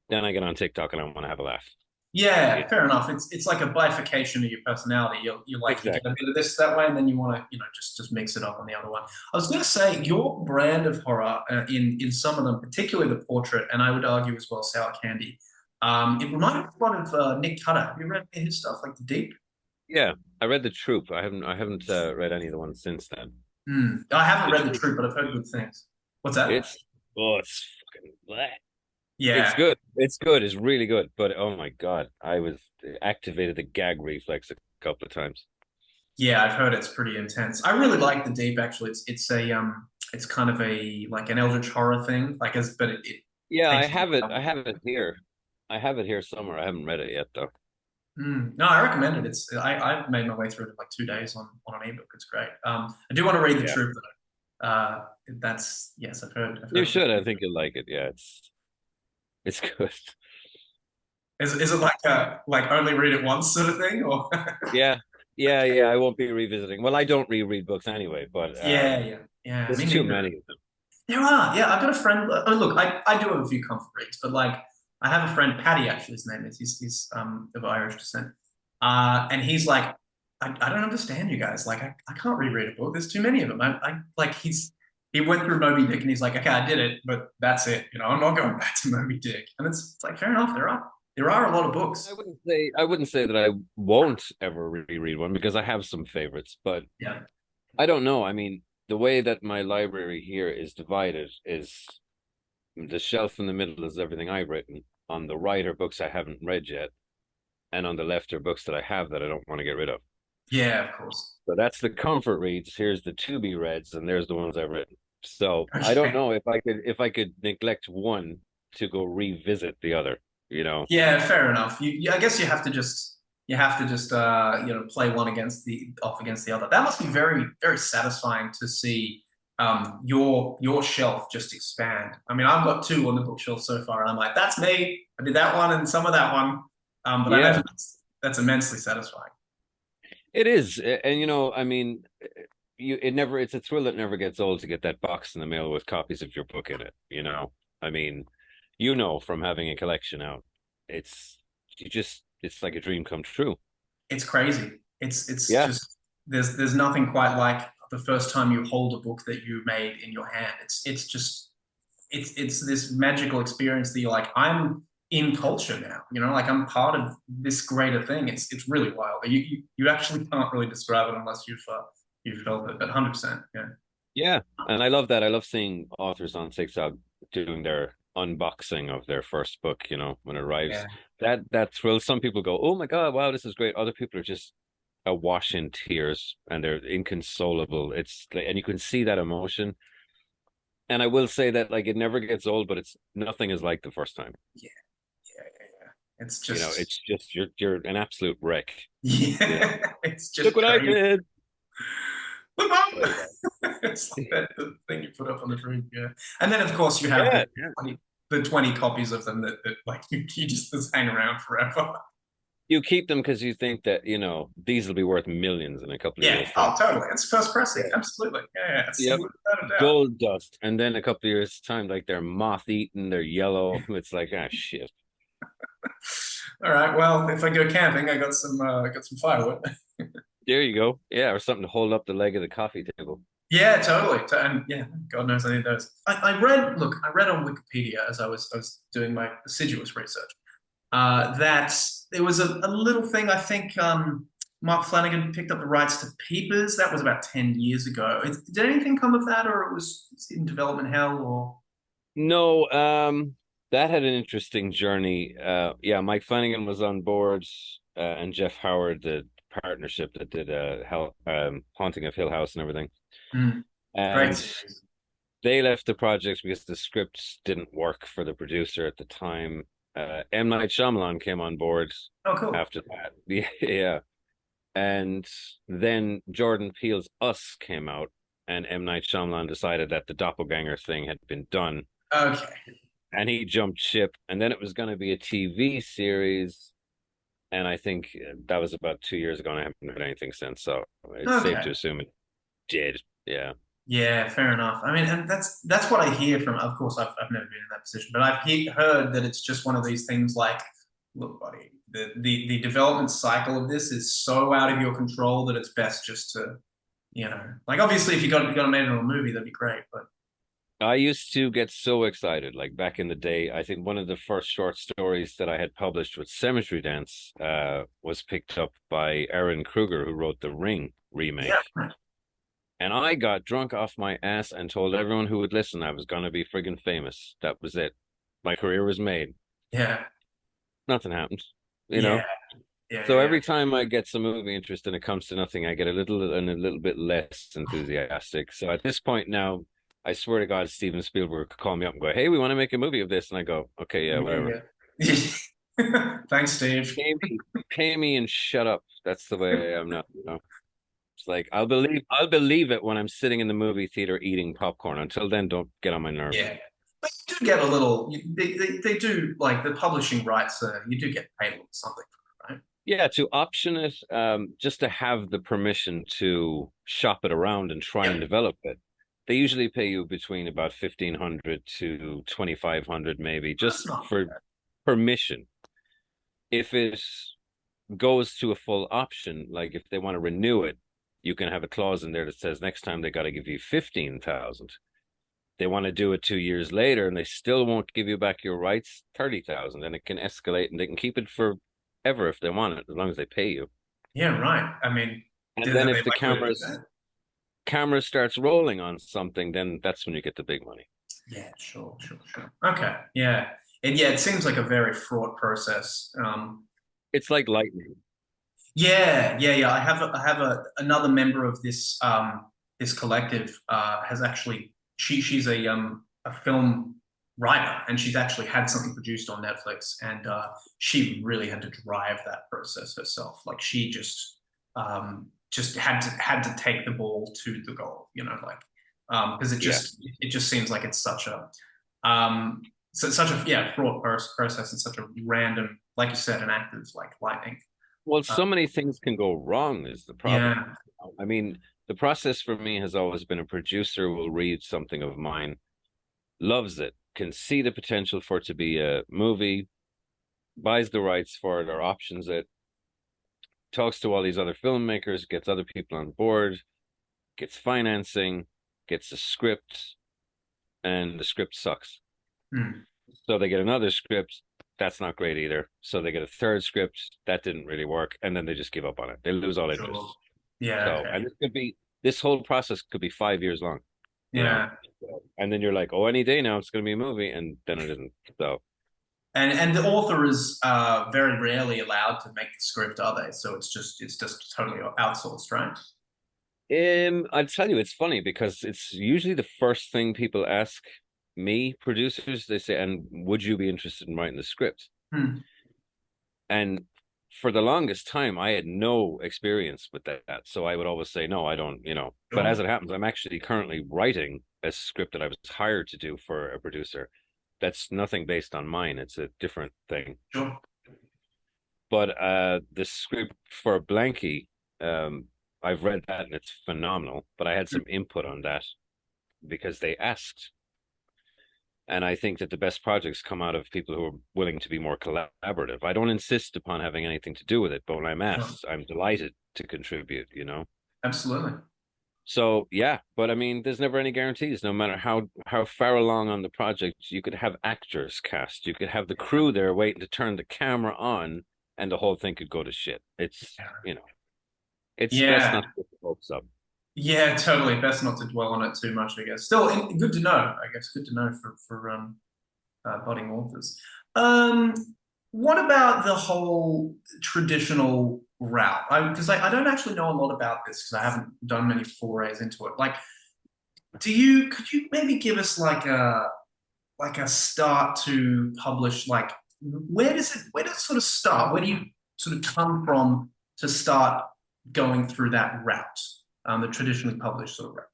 Speaker 4: then I get on TikTok and I want to have a laugh.
Speaker 3: yeah,
Speaker 4: Yeah,
Speaker 3: fair enough. It's like a bifurcation of your personality. You get a
Speaker 4: exactly.
Speaker 3: bit of this that way, and then you want to just mix it up on the other one. I was going to say your brand of horror in some of them, particularly the portrait, and I would argue as well Sour Candy. It reminded me a lot of Nick Cutter. Have you read his stuff like The Deep?
Speaker 4: Yeah, I read The Troop. I haven't read any of the ones since then.
Speaker 3: I haven't
Speaker 4: The
Speaker 3: read The
Speaker 4: Troop.
Speaker 3: Truth, but I've heard good things. What's that?
Speaker 4: It's it's fucking bleh. It's
Speaker 3: Yeah,
Speaker 4: good. It's good. It's really good. But oh my god, I was activated the gag reflex a couple of times.
Speaker 3: yeah, I've heard it's pretty intense. I really like The Deep. Actually, it's kind of a like an Eldritch horror thing. Like, but it
Speaker 4: Yeah, I
Speaker 3: takes.
Speaker 4: have it. I have it here. I have it here somewhere. I haven't read it yet though.
Speaker 3: No, I recommend it. I've made my way through it in like 2 days on an ebook. It's great. I do want to read The
Speaker 4: Yeah,
Speaker 3: Truth though. That's yes, I've
Speaker 4: you
Speaker 3: heard.
Speaker 4: should. I think you'll like it. Yeah, it's good.
Speaker 3: Is it like a like only read it once sort of thing or?
Speaker 4: Yeah, yeah. I won't be revisiting. Well, I don't reread books anyway, but
Speaker 3: Yeah.
Speaker 4: there's
Speaker 3: Me
Speaker 4: too
Speaker 3: neither.
Speaker 4: many of them.
Speaker 3: There are. Yeah, I've got a friend. Oh, look, I do have a few comfort reads, but like I have a friend, Paddy. Actually, his name is. He's of Irish descent. And he's like, I don't understand you guys. Like, I can't reread a book. There's too many of them. I like he went through Moby Dick and he's like, okay, I did it, but that's it. I'm not going back to Moby Dick. And it's like fair enough. There are a lot of books.
Speaker 4: I wouldn't say that I won't ever reread one because I have some favorites, but
Speaker 3: Yeah.
Speaker 4: I don't know. I mean, the way that my library here is divided is the shelf in the middle is everything I've written. On the right are books I haven't read yet, and on the left are books that I have that I don't want to get rid of.
Speaker 3: Yeah, of course.
Speaker 4: So that's the comfort reads. Here's the to be reads, and there's the ones I've written. So I don't
Speaker 3: Okay.
Speaker 4: know if I could neglect one to go revisit the other, you know.
Speaker 3: Yeah, fair enough. I guess you have to just play one against the other. That must be very very satisfying to see your shelf just expand. I mean, I've got two on the bookshelf so far, and I'm like, that's me. I did that one and some of that one. But I
Speaker 4: Yeah,
Speaker 3: imagine that's immensely satisfying.
Speaker 4: it is. And you know, I mean, it's a thrill that never gets old to get that box in the mail with copies of your book in it, you know. I mean, you know from having a collection out, it's it's like a dream come true.
Speaker 3: It's crazy. It's
Speaker 4: Yeah.
Speaker 3: just there's nothing quite like the first time you hold a book that you made in your hand. It's just it's this magical experience that you're like, I'm in culture now. Like I'm part of this greater thing. It's really wild. You actually can't really describe it unless you've felt it. But 100%, yeah.
Speaker 4: Yeah, and I love that. I love seeing authors on TikTok doing their unboxing of their first book, you know, when it arrives.
Speaker 3: Yeah.
Speaker 4: That thrills some people go, "Oh my God, wow, this is great." Other people are just awash in tears and they're inconsolable. It's like, and you can see that emotion. And I will say that like it never gets old, but it's nothing is like the first time.
Speaker 3: Yeah, yeah, yeah, yeah. It's
Speaker 4: You know,
Speaker 3: just
Speaker 4: it's just you're an absolute wreck. You know,
Speaker 3: yeah, it's
Speaker 4: look
Speaker 3: just
Speaker 4: what I
Speaker 3: crazy.
Speaker 4: did.
Speaker 3: Look, Mom!
Speaker 4: But,
Speaker 3: It's like that the thing you put up on the tree, yeah. And then of course you have
Speaker 4: yeah,
Speaker 3: the 20 copies of them that like you just hang around forever.
Speaker 4: you keep them because you think that you know these will be worth millions in a couple of
Speaker 3: Yeah.
Speaker 4: years time.
Speaker 3: Oh, totally. It's first pressing.
Speaker 4: Yeah.
Speaker 3: Absolutely. Yeah, yeah. It's
Speaker 4: Yep.
Speaker 3: without a doubt.
Speaker 4: Gold dust, and then a couple of years time, like they're moth eaten, they're yellow. It's like ah shit.
Speaker 3: All right. Well, if I go camping, I got some firewood.
Speaker 4: There you go. Yeah, or something to hold up the leg of the coffee table.
Speaker 3: Yeah, totally. And yeah, God knows I need those. I read on Wikipedia as I was doing my assiduous research, that there was a little thing. I think Mark Flanagan picked up the rights to Peepers. That was about 10 years ago. Did anything come of that, or it was in development hell, or?
Speaker 4: No, that had an interesting journey. Yeah, Mike Flanagan was on board, and Jeff Howard, the partnership that did Haunting of Hill House and everything.
Speaker 3: Mm, great
Speaker 4: And
Speaker 3: series.
Speaker 4: they left the project because the scripts didn't work for the producer at the time. M. Night Shyamalan came on board
Speaker 3: Oh, cool.
Speaker 4: after that. Yeah. And then Jordan Peele's Us came out, and M. Night Shyamalan decided that the doppelganger thing had been done,
Speaker 3: Okay.
Speaker 4: and he jumped ship. And then it was going to be a TV series, and I think that was about 2 years ago, and I haven't heard anything since. So it's safe
Speaker 3: Okay.
Speaker 4: to assume it did. Yeah.
Speaker 3: Yeah, fair enough. I mean, and that's what I hear from. Of course, I've never been in that position, but heard that it's just one of these things. Like, look, buddy, the development cycle of this is so out of your control that it's best just to, like obviously if you got made into a movie, that'd be great. But
Speaker 4: I used to get so excited, like back in the day. I think one of the first short stories that I had published with Cemetery Dance was picked up by Aaron Kruger, who wrote the Ring
Speaker 3: yeah,
Speaker 4: remake. And I got drunk off my ass and told everyone who would listen I was going to be friggin' famous. That was it. My career was made.
Speaker 3: yeah,
Speaker 4: Nothing happened, you
Speaker 3: yeah,
Speaker 4: know?
Speaker 3: yeah,
Speaker 4: So
Speaker 3: yeah.
Speaker 4: every time I get some movie interest and it comes to nothing, I get a little bit less enthusiastic. So at this point now, I swear to God, Steven Spielberg could call me up and go, "Hey, we want to make a movie of this," and I go, "Okay, yeah, whatever.
Speaker 3: Yeah, yeah. Thanks, Steve.
Speaker 4: Pay me, and shut up." That's the way I am now. You know? It's like I'll believe it when I'm sitting in the movie theater eating popcorn. Until then, don't get on my nerves.
Speaker 3: Yeah. But you do get a little, they do, like the publishing rights, you do get paid a little something, right?
Speaker 4: Yeah, to option it, just to have the permission to shop it around and try and
Speaker 3: Yeah.
Speaker 4: develop it. They usually pay you between about 1,500 to 2,500, maybe,
Speaker 3: That's
Speaker 4: just
Speaker 3: not
Speaker 4: for
Speaker 3: bad.
Speaker 4: permission. If it goes to a full option, like if they want to renew it, you can have a clause in there that says next time they got to give you 15,000. They want to do it 2 years later and they still won't give you back your rights, 30,000, and it can escalate and they can keep it forever if they want it, as long as they pay you.
Speaker 3: Yeah, right. I mean,
Speaker 4: And
Speaker 3: do they
Speaker 4: then
Speaker 3: like
Speaker 4: if the
Speaker 3: would do
Speaker 4: cameras
Speaker 3: that?
Speaker 4: camera starts rolling on something, then that's when you get the big money.
Speaker 3: Yeah, sure. Okay, yeah. And yeah, it seems like a very fraught process.
Speaker 4: It's like lightning.
Speaker 3: Yeah. I have another member of this collective has actually she's a film writer, and she's actually had something produced on Netflix, and she really had to drive that process herself. Like she just had to take the ball to the goal, like because it just seems like it's such a fraught process and such a random, like you said, an act of like lightning.
Speaker 4: Well, so many things can go wrong is the problem.
Speaker 3: Yeah.
Speaker 4: I mean, the process for me has always been a producer will read something of mine, loves it, can see the potential for it to be a movie, buys the rights for it or options it, talks to all these other filmmakers, gets other people on board, gets financing, gets a script, and the script sucks. So they get another script. That's not great either. So they get a third script. That didn't really work. And then they just give up on it. They lose all interest.
Speaker 3: Yeah.
Speaker 4: So,
Speaker 3: okay.
Speaker 4: and this whole process could be 5 years long.
Speaker 3: Yeah.
Speaker 4: And then you're like, oh, any day now it's going to be a movie. And then it isn't. So.
Speaker 3: And the author is very rarely allowed to make the script, are they? So it's just totally outsourced, right?
Speaker 4: I'll tell you, it's funny because it's usually the first thing people ask me, producers. They say, and would you be interested in writing the script? And for the longest time, I had no experience with that. So I would always say, no, I don't, But as it happens, I'm actually currently writing a script that I was hired to do for a producer. That's nothing based on mine. It's a different thing.
Speaker 3: Sure.
Speaker 4: But the script for Blanky, I've read that and it's phenomenal. But I had some input on that because they asked. And I think that the best projects come out of people who are willing to be more collaborative. I don't insist upon having anything to do with it, but when I'm asked, I'm delighted to contribute,
Speaker 3: Absolutely.
Speaker 4: So, yeah, but I mean, there's never any guarantees. No matter how far along on the project, you could have actors cast. You could have the crew there waiting to turn the camera on, and the whole thing could go to shit. It's, it's best not to get the hopes up.
Speaker 3: Yeah, totally. Best not to dwell on it too much, I guess. Still, good to know. I guess good to know for budding authors. What about the whole traditional route? Because I don't actually know a lot about this because I haven't done many forays into it. Like, could you maybe give us like a start to publish? Like, where does it sort of start? Where do you sort of come from to start going through that route? The traditionally published sort of route.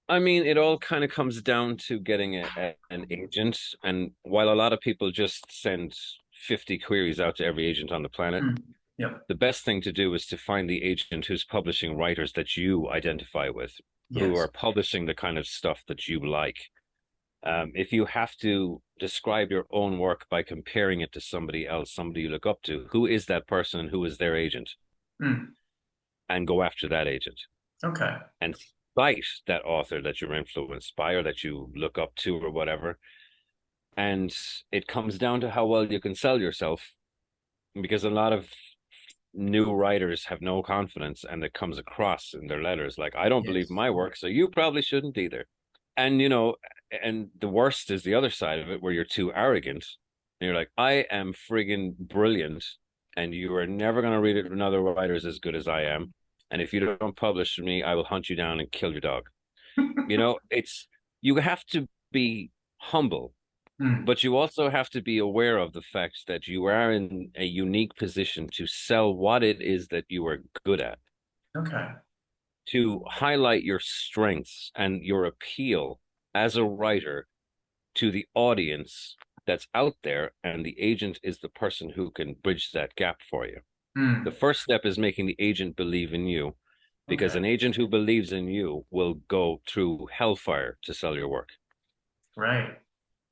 Speaker 4: I mean, it all kind of comes down to getting an agent. And while a lot of people just send 50 queries out to every agent on the planet, the best thing to do is to find the agent who's publishing writers that you identify with, who are publishing the kind of stuff that you like. If you have to describe your own work by comparing it to somebody else, somebody you look up to, who is that person and who is their agent? And go after that agent.
Speaker 3: Okay.
Speaker 4: And cite that author that you're influenced by or that you look up to or whatever. And it comes down to how well you can sell yourself, because a lot of new writers have no confidence, and it comes across in their letters like, I don't believe my work, so you probably shouldn't either. And, and the worst is the other side of it, where you're too arrogant and you're like, I am friggin' brilliant, and you are never going to read it with another writers as good as I am. And if you don't publish me, I will hunt you down and kill your dog. You have to be humble, but you also have to be aware of the fact that you are in a unique position to sell what it is that you are good at.
Speaker 3: Okay.
Speaker 4: To highlight your strengths and your appeal as a writer to the audience that's out there, and the agent is the person who can bridge that gap for you. The first step is making the agent believe in you, because an agent who believes in you will go through hellfire to sell your work.
Speaker 3: Right.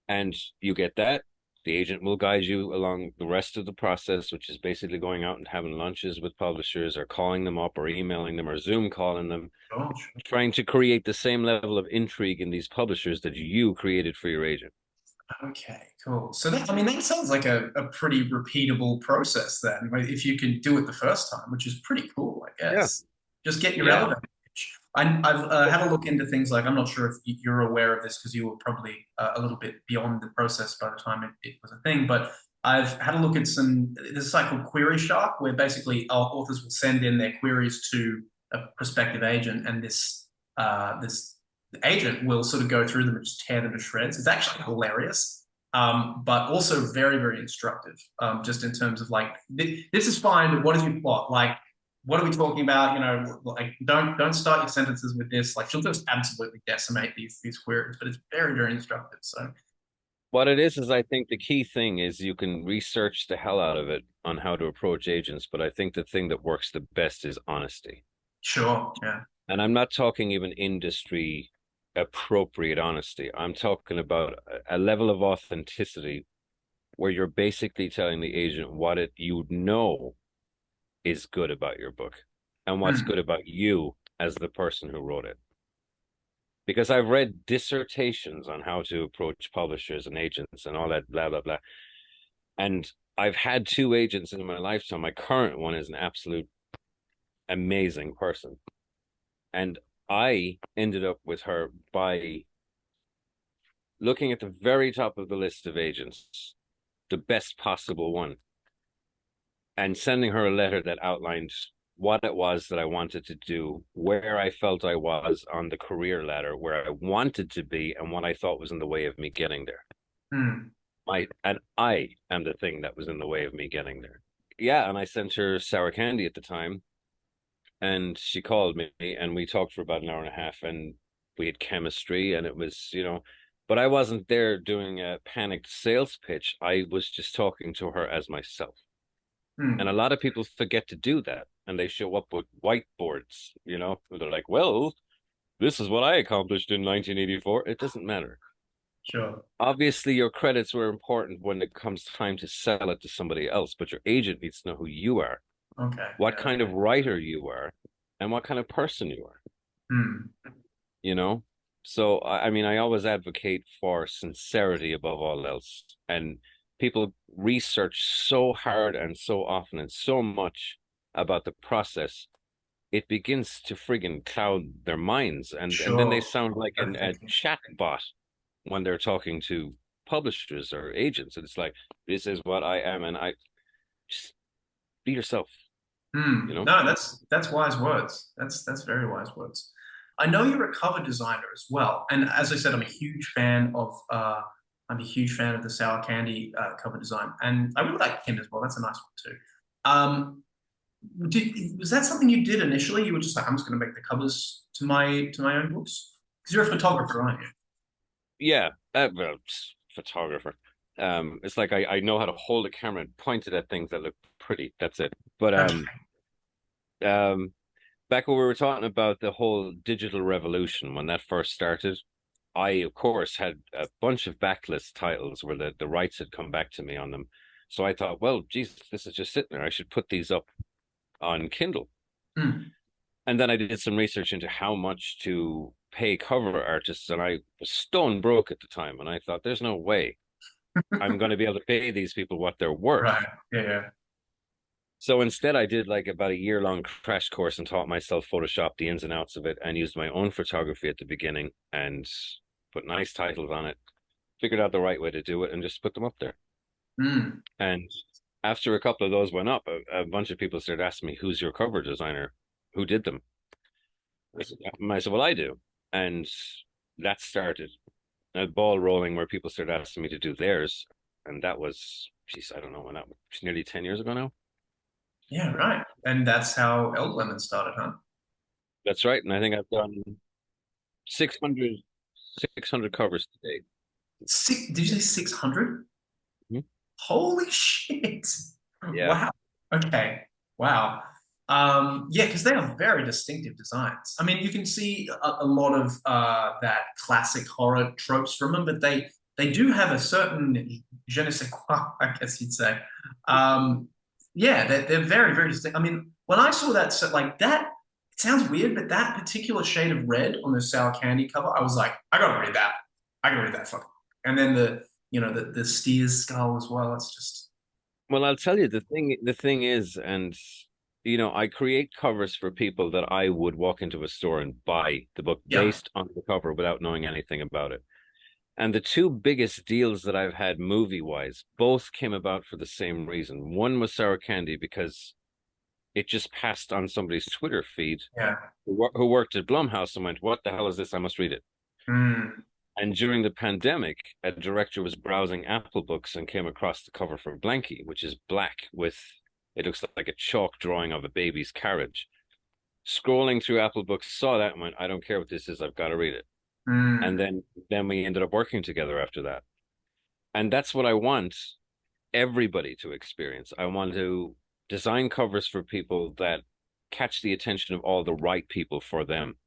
Speaker 4: And you get that, the agent will guide you along the rest of the process, which is basically going out and having lunches with publishers, or calling them up, or emailing them, or Zoom calling them, trying to create the same level of intrigue in these publishers that you created for your agent.
Speaker 3: Okay, cool. So that sounds like a pretty repeatable process then, if you can do it the first time, which is pretty cool, I guess. Just get your elevator pitch. I've had a look into things like, I'm not sure if you're aware of this because you were probably a little bit beyond the process by the time it was a thing, but I've had a look at there's a site called Query Shark where basically our authors will send in their queries to a prospective agent, and this agent will sort of go through them and just tear them to shreds. It's actually hilarious, but also very, very instructive, just in terms of like, this is fine, but what is your plot? Like, what are we talking about? You know, like don't start your sentences with this. Like, she'll just absolutely decimate these queries, but it's very, very instructive. So
Speaker 4: What it is I think the key thing is you can research the hell out of it on how to approach agents, but I think the thing that works the best is honesty.
Speaker 3: sure, yeah.
Speaker 4: And I'm not talking even industry appropriate honesty. I'm talking about a level of authenticity where you're basically telling the agent what you know is good about your book and what's good about you as the person who wrote it. Because I've read dissertations on how to approach publishers and agents and all that blah, blah, blah. And I've had 2 agents in my lifetime. My current one is an absolute amazing person. And I ended up with her by looking at the very top of the list of agents, the best possible one, and sending her a letter that outlined what it was that I wanted to do, where I felt I was on the career ladder, where I wanted to be, and what I thought was in the way of me getting there. I am the thing that was in the way of me getting there. Yeah, and I sent her sour candy at the time, and she called me, and we talked for about an hour and a half, and we had chemistry, and it was, but I wasn't there doing a panicked sales pitch. I was just talking to her as myself. And a lot of people forget to do that, and they show up with whiteboards, they're like, well, this is what I accomplished in 1984. It doesn't matter.
Speaker 3: Sure.
Speaker 4: Obviously, your credits were important when it comes time to sell it to somebody else, but your agent needs to know who you are, what kind of writer you are, and what kind of person you are. So I always advocate for sincerity above all else, and people research so hard and so often and so much about the process, it begins to friggin' cloud their minds, and then they sound like a chat bot when they're talking to publishers or agents. And it's like, this is what I am, and I just be yourself.
Speaker 3: No, that's wise words. That's very wise words. I know you're a cover designer as well, and as I said, I'm a huge fan of the sour candy cover design, and I really like Kim as well. That's a nice one too. Was that something you did initially? You were just like, I'm just going to make the covers to my own books? Because you're a photographer, aren't you?
Speaker 4: Yeah, photographer. It's like I know how to hold a camera and point it at things that look pretty. That's it. But back when we were talking about the whole digital revolution, when that first started, I, of course, had a bunch of backlist titles where the rights had come back to me on them. So I thought, well, Jesus, this is just sitting there. I should put these up on Kindle. And then I did some research into how much to pay cover artists, and I was stone broke at the time. And I thought, there's no way I'm going to be able to pay these people what they're worth.
Speaker 3: Right. Yeah.
Speaker 4: So instead, I did like about a year-long crash course and taught myself Photoshop, the ins and outs of it, and used my own photography at the beginning and put nice titles on it, figured out the right way to do it, and just put them up there. And after a couple of those went up, a bunch of people started asking me, who's your cover designer? Who did them? I said, well, I do. And that started a ball rolling where people started asking me to do theirs. And that was, geez, I don't know when that was, nearly 10 years ago now.
Speaker 3: Yeah, right. And that's how Elul started, huh?
Speaker 4: That's right. And I think I've done 600 covers today.
Speaker 3: Did you say 600? Holy shit.
Speaker 4: Yeah.
Speaker 3: Wow. Okay. Wow. Yeah, because they are very distinctive designs. I mean, you can see a lot of that classic horror tropes from them, but they do have a certain je ne sais quoi, I guess you'd say. Yeah, they're very, very distinct. I mean, when I saw that, like that, it sounds weird, but that particular shade of red on the sour candy cover, I was like, I gotta read that. I gotta read that fucking. And then the steer's skull as well. It's just.
Speaker 4: Well, I'll tell you the thing is, and I create covers for people that I would walk into a store and buy the book
Speaker 3: Yeah.
Speaker 4: based on the cover without knowing anything about it. And the two biggest deals that I've had movie-wise both came about for the same reason. One was Sour Candy because it just passed on somebody's Twitter feed
Speaker 3: Yeah.
Speaker 4: who worked at Blumhouse and went, "What the hell is this? I must read it."
Speaker 3: Mm.
Speaker 4: And during the pandemic, a director was browsing Apple Books and came across the cover for Blanky, which is black with, it looks like a chalk drawing of a baby's carriage. Scrolling through Apple Books, saw that and went, "I don't care what this is, I've got to read it."
Speaker 3: Mm.
Speaker 4: And then we ended up working together after that. And that's what I want everybody to experience. I want to design covers for people that catch the attention of all the right people for them,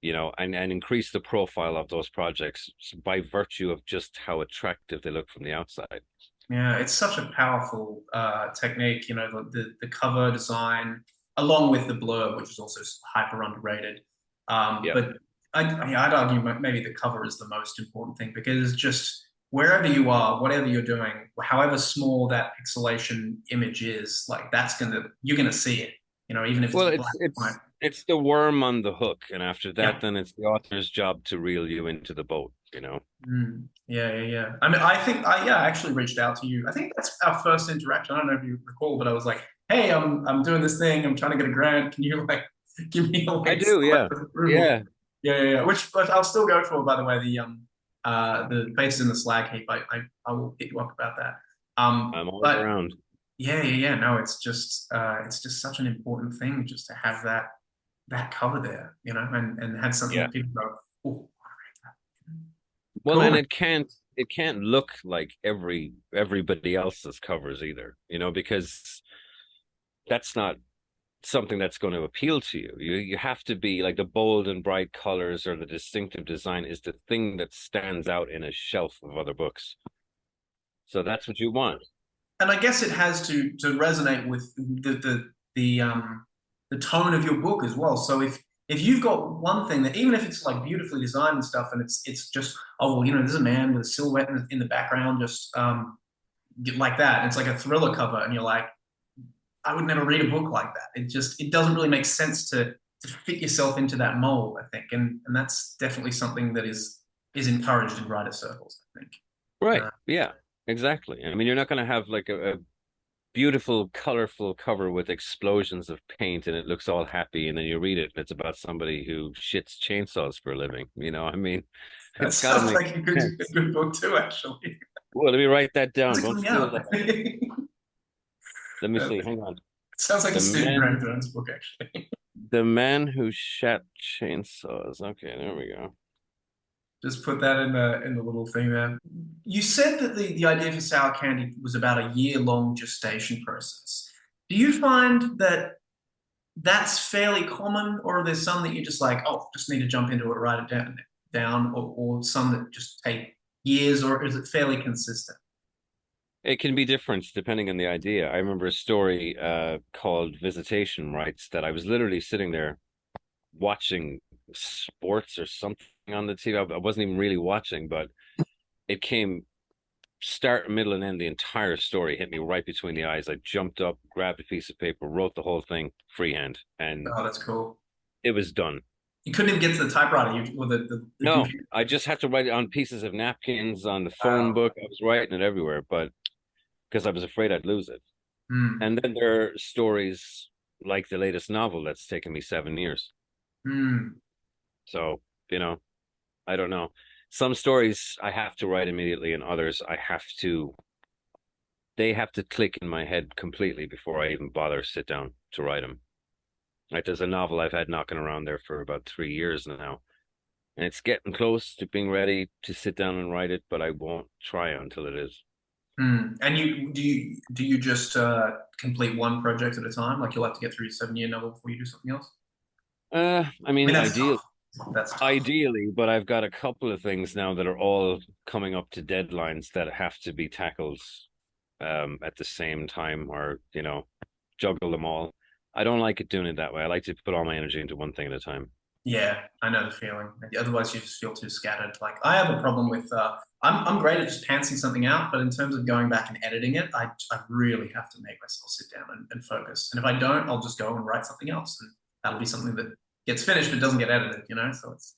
Speaker 4: and increase the profile of those projects by virtue of just how attractive they look from the outside.
Speaker 3: Yeah, it's such a powerful technique, the cover design, along with the blurb, which is also hyper underrated. But I'd argue maybe the cover is the most important thing, because it's just wherever you are, whatever you're doing, however small that pixelation image is, like you're gonna see it, even if
Speaker 4: Well,
Speaker 3: it's black and white.
Speaker 4: it's the worm on the hook, and after that, then it's the author's job to reel you into the boat.
Speaker 3: Yeah. I mean, I actually reached out to you. I think that's our first interaction. I don't know if you recall, but I was like, "Hey, I'm doing this thing. I'm trying to get a grant. Can you give me a link?"
Speaker 4: I do, yeah.
Speaker 3: Yeah. Which I'll still go for, by the way. The Faces in the Slag Heap. I will hit you up about that.
Speaker 4: I'm all around.
Speaker 3: Yeah. No, it's just such an important thing just to have that cover there, and have something that people go, "Oh."
Speaker 4: Well,
Speaker 3: Cool.
Speaker 4: and it can't look like everybody else's covers either, because that's not something that's going to appeal to you. You have to be like, the bold and bright colors or the distinctive design is the thing that stands out in a shelf of other books. So that's what you want.
Speaker 3: And I guess it has to resonate with the tone of your book as well. So if you've got one thing that, even if it's like beautifully designed and stuff, and it's just, oh well, there's a man with a silhouette in the background, just like that. And it's like a thriller cover, and you're like, I would never read a book like that. It doesn't really make sense to fit yourself into that mold, I think, and that's definitely something that is encouraged in writer circles, I think.
Speaker 4: Right. Yeah. Exactly. I mean, you're not going to have like a beautiful, colorful cover with explosions of paint and it looks all happy, and then you read it and it's about somebody who shits chainsaws for a living. I mean,
Speaker 3: that sounds like a good book too, actually.
Speaker 4: Well, let me write that down.
Speaker 3: Don't steal that.
Speaker 4: Let me see. Hang on.
Speaker 3: It sounds like a Stephen Graham Jones book, actually.
Speaker 4: The Man Who Shat Chainsaws. Okay, there we go.
Speaker 3: Just put that in the little thing there. You said that the idea for Sour Candy was about a year-long gestation process. Do you find that that's fairly common, or are there some that you just like, oh, just need to jump into it, write it down, or some that just take years, or is it fairly consistent?
Speaker 4: It can be different depending on the idea. I remember a story called Visitation Rights that I was literally sitting there watching sports or something on the TV. I wasn't even really watching, but it came start, middle, and end. The entire story hit me right between the eyes. I jumped up, grabbed a piece of paper, wrote the whole thing freehand, and
Speaker 3: oh, that's cool.
Speaker 4: It was done.
Speaker 3: You couldn't even get to the typewriter.
Speaker 4: No, computer. I just had to write it on pieces of napkins, on the phone book. I was writing it everywhere, but because I was afraid I'd lose it. And then there are stories like the latest novel that's taken me 7 years. So, I don't know. Some stories I have to write immediately, and others they have to click in my head completely before I even bother to sit down to write them. Like, there's a novel I've had knocking around there for about 3 years now, and it's getting close to being ready to sit down and write it, but I won't try until it is.
Speaker 3: And do you just complete one project at a time? Like, you'll have to get through your 7-year novel before you do something else?
Speaker 4: I mean ideally.
Speaker 3: That's tough.
Speaker 4: Ideally, but I've got a couple of things now that are all coming up to deadlines that have to be tackled at the same time, or juggle them all. I don't like doing it that way. I like to put all my energy into one thing at a time.
Speaker 3: Yeah, I know the feeling. Otherwise, you just feel too scattered. Like, I have a problem with I'm great at just pantsing something out, but in terms of going back and editing it, I really have to make myself sit down and focus. And if I don't, I'll just go and write something else, and that'll be something that gets finished but doesn't get edited. So it's.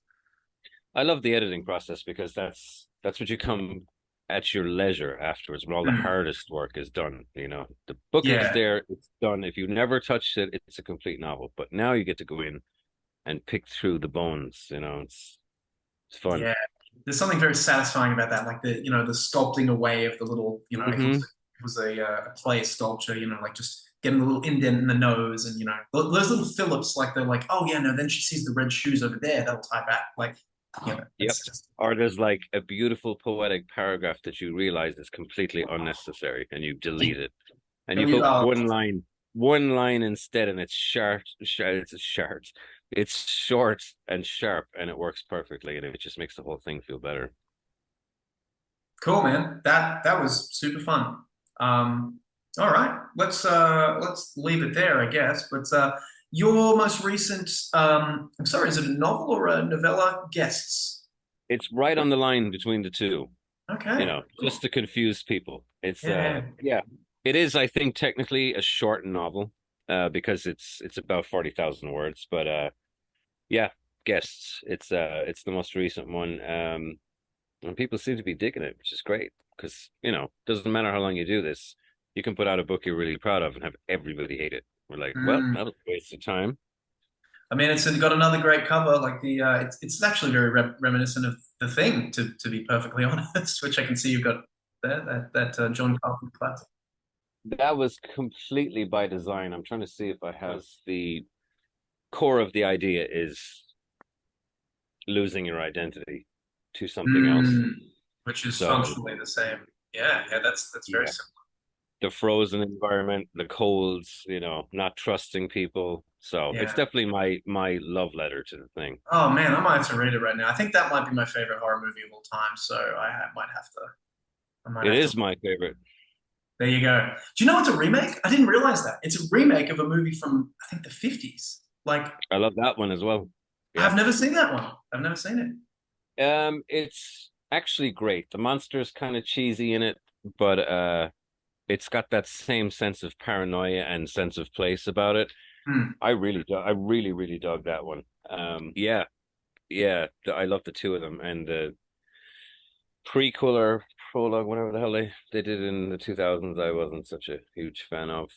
Speaker 4: I love the editing process because that's what you come at your leisure afterwards when all the hardest work is done. The book is there, it's done. If you never touched it, it's a complete novel. But now you get to go in and pick through the bones. It's fun.
Speaker 3: Yeah, there's something very satisfying about that, like the sculpting away of the little, if it was a clay sculpture, like just getting a little indent in the nose, and those little Phillips, like they're like, oh yeah, no, then she sees the red shoes over there, that'll tie back, like.
Speaker 4: Yep. Or there's like a beautiful poetic paragraph that you realize is completely unnecessary, and you delete it, and you put one line instead, and it's short, it's short and sharp, and it works perfectly, and it just makes the whole thing feel better.
Speaker 3: Cool, man. That was super fun. All right, let's leave it there, I guess. But your most recent, I'm sorry, is it a novel or a novella? Guests.
Speaker 4: It's right on the line between the two.
Speaker 3: Okay.
Speaker 4: Cool. Just to confuse people. It's it is, I think, technically a short novel, because it's about 40,000 words. But Guests. It's the most recent one. And people seem to be digging it, which is great, because doesn't matter how long you do this, you can put out a book you're really proud of and have everybody hate it. We're like, well, that was a waste of time.
Speaker 3: I mean, it's got another great cover. Like it's actually very reminiscent of The Thing, to be perfectly honest, which I can see you've got there. That John Carpenter classic.
Speaker 4: That was completely by design. I'm trying to see if I have the core of the idea is losing your identity to something else,
Speaker 3: which is functionally the same. Yeah, that's very simple.
Speaker 4: The frozen environment, the colds, not trusting people. So it's definitely my love letter to The Thing.
Speaker 3: Oh man, I might have to read it right now. I think that might be my favorite horror movie of all time. So I might have to. It
Speaker 4: is my favorite.
Speaker 3: There you go. Do you know it's a remake? I didn't realize that. It's a remake of a movie from, I think, the 50s. Like, I
Speaker 4: love that one as well.
Speaker 3: Yeah. I've never seen that one. I've never seen
Speaker 4: it. It's actually great. The monster's kind of cheesy in it, but it's got that same sense of paranoia and sense of place about it. I really dug that one. I love the two of them, and the prequel or prologue, whatever the hell they did in the 2000s, I wasn't such a huge fan of.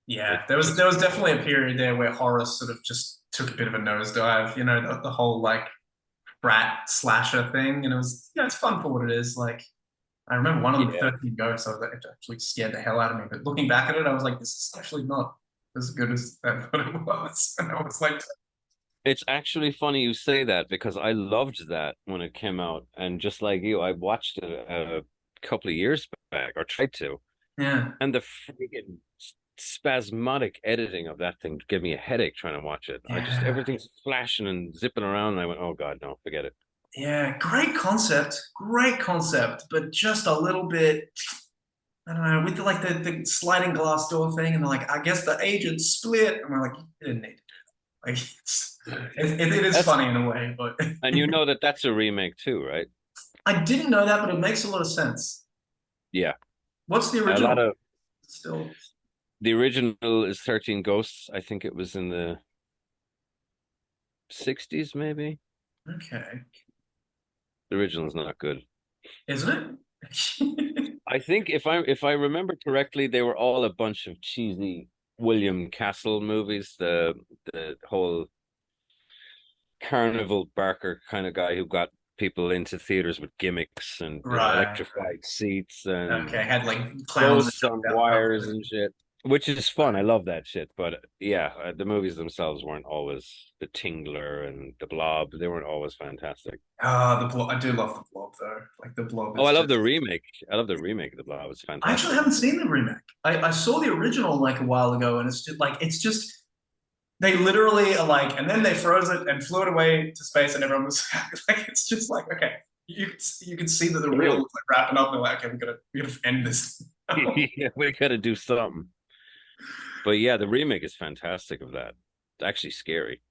Speaker 3: Yeah, there was definitely a period there where horror sort of just took a bit of a nosedive. The whole like brat slasher thing, and it was it's fun for what it is. Like, I remember one of the 13 Ghosts, it actually scared the hell out of me. But looking back at it, I was like, this is actually not as good as that what it was. And I was like,
Speaker 4: it's actually funny you say that, because I loved that when it came out, and just like you, I watched it a couple of years back, or tried to.
Speaker 3: Yeah.
Speaker 4: And the freaking spasmodic editing of that thing gave me a headache trying to watch it.
Speaker 3: Yeah.
Speaker 4: Everything's flashing and zipping around, and I went, oh god, no, forget it.
Speaker 3: Yeah, great concept, but just a little bit, I don't know, with the sliding glass door thing, and they're like, I guess the agents split, and we're like, you didn't need to do that. Like, it is funny in a way, but
Speaker 4: and that's a remake too, right?
Speaker 3: I didn't know that, but it makes a lot of sense.
Speaker 4: Yeah.
Speaker 3: What's the original?
Speaker 4: The original is 13 Ghosts. I think it was in the 60s, maybe.
Speaker 3: Okay.
Speaker 4: The original is not good,
Speaker 3: isn't it?
Speaker 4: I think if I remember correctly, they were all a bunch of cheesy William Castle movies. The whole Carnival Barker kind of guy who got people into theaters with gimmicks and electrified seats and
Speaker 3: had like clowns
Speaker 4: on wires and shit. Which is fun. I love that shit. But the movies themselves weren't always The Tingler and The Blob. They weren't always fantastic.
Speaker 3: The Blob. I do love The Blob though. Like The Blob.
Speaker 4: I love the remake. I love the remake of The Blob. It's fantastic.
Speaker 3: I actually haven't seen the remake. I saw the original like a while ago, and it's just they literally are like, and then they froze it and flew it away to space, and everyone was like, it's just like, okay, you can see that the reel was like wrapping up. And they're like, okay, we gotta end this.
Speaker 4: Yeah, we gotta do something. But yeah, the remake is fantastic of that. It's actually scary.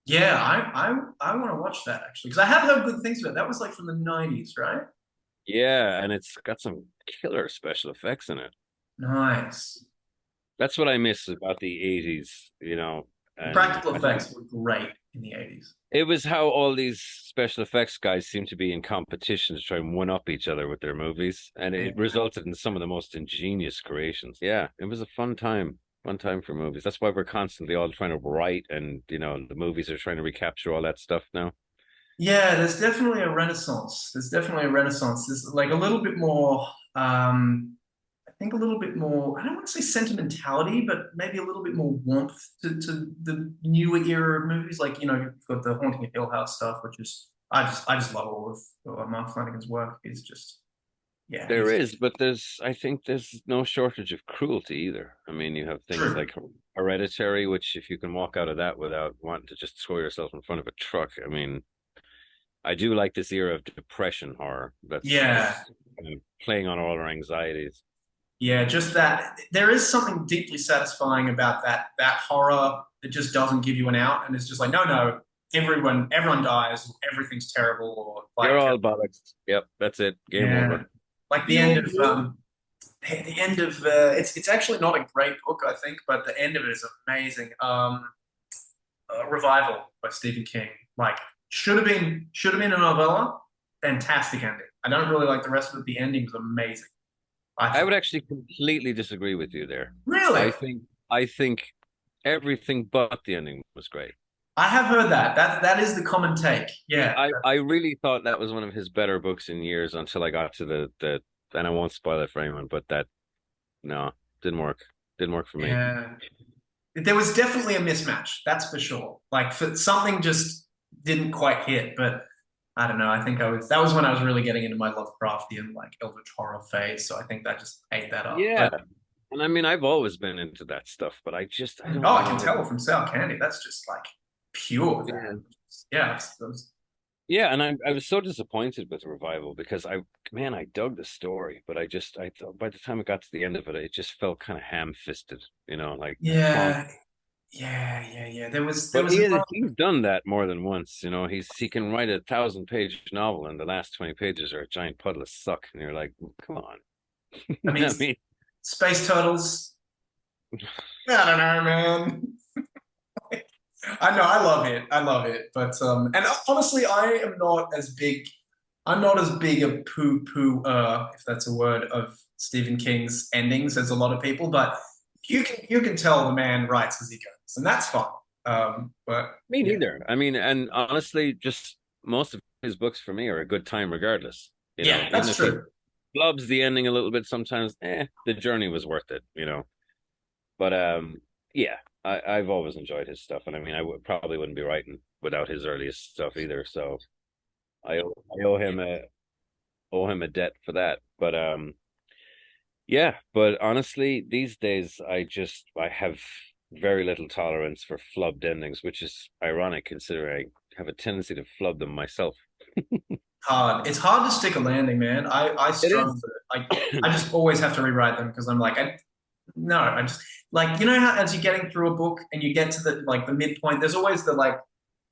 Speaker 3: Yeah, I want to watch that actually, because I have heard good things about it. That was like from the 90s, right?
Speaker 4: Yeah, and it's got some killer special effects in it.
Speaker 3: Nice.
Speaker 4: That's what I miss about the 80s, you know.
Speaker 3: The
Speaker 4: And
Speaker 3: practical
Speaker 4: I think
Speaker 3: effects were great in the 80s.
Speaker 4: it was how all these special effects guys seem to be in competition to try and one up each other with their movies. And
Speaker 3: Yeah.
Speaker 4: it resulted in some of the most ingenious creations. Yeah, it was a fun time for movies. That's why we're constantly all trying to write and, you know, the movies are trying to recapture all that stuff now.
Speaker 3: Yeah, there's definitely a renaissance. There's definitely a renaissance. There's like a little bit more, I think a little bit more, I don't want to say sentimentality, but maybe a little bit more warmth to the newer era of movies. Like, you know, you've got the Haunting of Hill House stuff, which is, I just love all of Mark Flanagan's work. It's just, yeah,
Speaker 4: There
Speaker 3: he's
Speaker 4: is, but I think there's no shortage of cruelty either. I mean, you have things
Speaker 3: true.
Speaker 4: like Hereditary, which if you can walk out of that without wanting to just throw yourself in front of a truck, I mean, I do like this era of depression horror
Speaker 3: Yeah.
Speaker 4: that's kind of playing on all our anxieties.
Speaker 3: Yeah, just that there is something deeply satisfying about that horror that just doesn't give you an out and it's just like, no, no, everyone dies, or everything's terrible, or
Speaker 4: You're
Speaker 3: like
Speaker 4: all bollocks. Yep, that's it. Game
Speaker 3: yeah.
Speaker 4: over.
Speaker 3: Like the end of it's actually not a great book, I think, but the end of it is amazing. Revival by Stephen King. Like should have been a novella. Fantastic ending. I don't really like the rest of it. The ending was amazing. I
Speaker 4: I would
Speaker 3: thought.
Speaker 4: actually completely disagree with you there.
Speaker 3: Really?
Speaker 4: I think everything but the ending was great.
Speaker 3: I have heard that. That is the common take. Yeah.
Speaker 4: I really thought that was one of his better books in years until I got to the and I won't spoil it for anyone, but that no, didn't work. Didn't work for me.
Speaker 3: Yeah. There was definitely a mismatch, that's for sure. Like for something just didn't quite hit, but I don't know. I think that was when I was really getting into my Lovecraftian like Eldritch horror phase. So I think that just ate that up.
Speaker 4: Yeah.
Speaker 3: But
Speaker 4: And I mean I've always been into that stuff, but I don't
Speaker 3: oh, I can
Speaker 4: know.
Speaker 3: tell from Sour Candy. That's just like pure.
Speaker 4: Yeah.
Speaker 3: Yeah.
Speaker 4: Yeah, and I was so disappointed with the revival because man, I dug the story, but I thought by the time it got to the end of it, it just felt kind of ham-fisted, you know, like clunky.
Speaker 3: Yeah. Yeah. There
Speaker 4: But
Speaker 3: was a lot.
Speaker 4: he's done that more than once, you know. He can write a 1,000-page novel, and the last 20 pages are a giant puddle of suck, and you're like, come on.
Speaker 3: I mean,
Speaker 4: I mean,
Speaker 3: Space Turtles. I don't know, man. I know, I love it. I love it. But and honestly, I'm not as big a poo if that's a word, of Stephen King's endings as a lot of people, but you can tell the man writes as he goes, and that's fine. But
Speaker 4: me
Speaker 3: yeah.
Speaker 4: neither. I mean, and honestly, just most of his books for me are a good time regardless. You know,
Speaker 3: Yeah,
Speaker 4: even
Speaker 3: that's
Speaker 4: if he
Speaker 3: true.
Speaker 4: flubs the ending a little bit sometimes, the journey was worth it, you know. But yeah, I've always enjoyed his stuff, and I mean, probably wouldn't be writing without his earliest stuff either. So I owe him a debt for that. But yeah. But honestly, these days I have very little tolerance for flubbed endings, which is ironic considering I have a tendency to flub them myself.
Speaker 3: Hard. It's hard to stick a landing, man. I
Speaker 4: It
Speaker 3: struggle
Speaker 4: is.
Speaker 3: with it. I just always have to rewrite them because I'm like, no, I just like you know how as you're getting through a book and you get to the midpoint, there's always the like,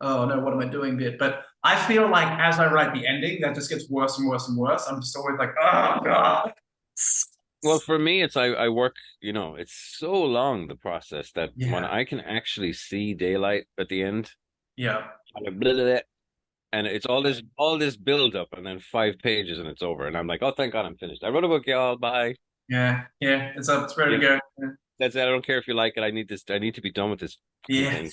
Speaker 3: oh no, what am I doing bit. But I feel like as I write the ending, that just gets worse and worse and worse. I'm just always like, oh god.
Speaker 4: Well, for me, it's I work, you know, it's so long the process that when
Speaker 3: Yeah,
Speaker 4: I can actually see daylight at the end,
Speaker 3: yeah,
Speaker 4: kind of blah, blah, blah, and it's all this build up and then 5 pages and it's over. And I'm like, oh, thank God I'm finished. I wrote a book, y'all. Bye.
Speaker 3: yeah. It's up, it's ready
Speaker 4: You
Speaker 3: to
Speaker 4: know,
Speaker 3: go.
Speaker 4: that's it. I don't care if you like it. I need to be done with this fucking
Speaker 3: Yeah,
Speaker 4: thing.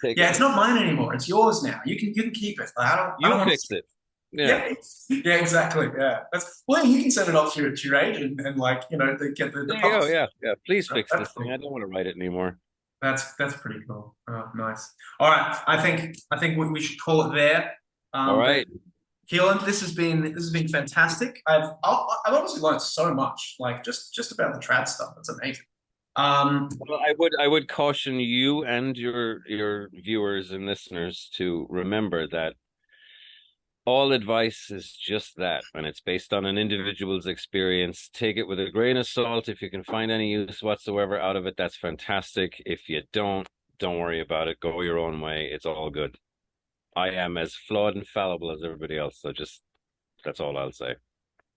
Speaker 4: Take
Speaker 3: yeah.
Speaker 4: it.
Speaker 3: It's not mine anymore. It's yours now. You can keep it. Like, I
Speaker 4: You
Speaker 3: don't want to.
Speaker 4: fix it. Yeah.
Speaker 3: Yeah, yeah, exactly. Yeah, that's well. You can send it off to your agent and like you know to get the
Speaker 4: There you go.
Speaker 3: publicist.
Speaker 4: Yeah. Yeah. Please fix
Speaker 3: That's
Speaker 4: this thing.
Speaker 3: cool.
Speaker 4: I don't want to write it anymore.
Speaker 3: That's pretty cool. Oh, nice. All right, I think we should call it there.
Speaker 4: All
Speaker 3: But
Speaker 4: right.
Speaker 3: Keelan, this has been fantastic. I've honestly learned so much, like just about the trad stuff. That's amazing. Um,
Speaker 4: Well, I would caution you and your viewers and listeners to remember that all advice is just that, and it's based on an individual's experience. Take it with a grain of salt. If you can find any use whatsoever out of it, that's fantastic. If you don't worry about it. Go your own way. It's all good. I am as flawed and fallible as everybody else, so just that's all I'll say.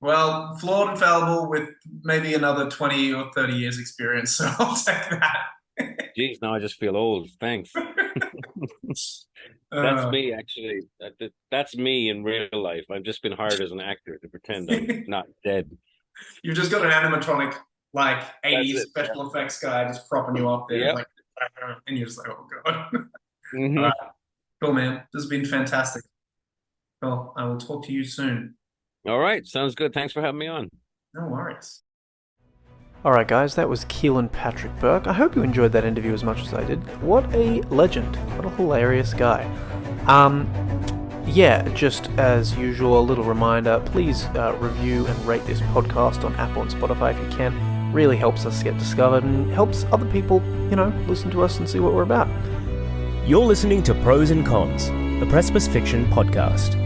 Speaker 3: Well, flawed and fallible with maybe another 20 or 30 years experience, so I'll take that.
Speaker 4: Jeez, now I just feel old. Thanks. That's me, actually. That's me in real life. I've just been hired as an actor to pretend I'm not dead.
Speaker 3: You've just got an animatronic, like 80s
Speaker 4: it,
Speaker 3: special effects guy just propping you up there.
Speaker 4: Yep.
Speaker 3: Like, and you're just like, oh, God.
Speaker 4: Mhm.
Speaker 3: All right. Cool, man. This has been fantastic. Well, I will talk to you soon.
Speaker 4: All right. Sounds good. Thanks for having me on.
Speaker 3: No worries.
Speaker 2: Alright guys, that was Kealan Patrick Burke. I hope you enjoyed that interview as much as I did. What a legend. What a hilarious guy. Yeah, just as usual, a little reminder, please review and rate this podcast on Apple and Spotify if you can. Really helps us get discovered and helps other people, listen to us and see what we're about.
Speaker 1: You're listening to Pros and Cons, the Precipice Fiction podcast.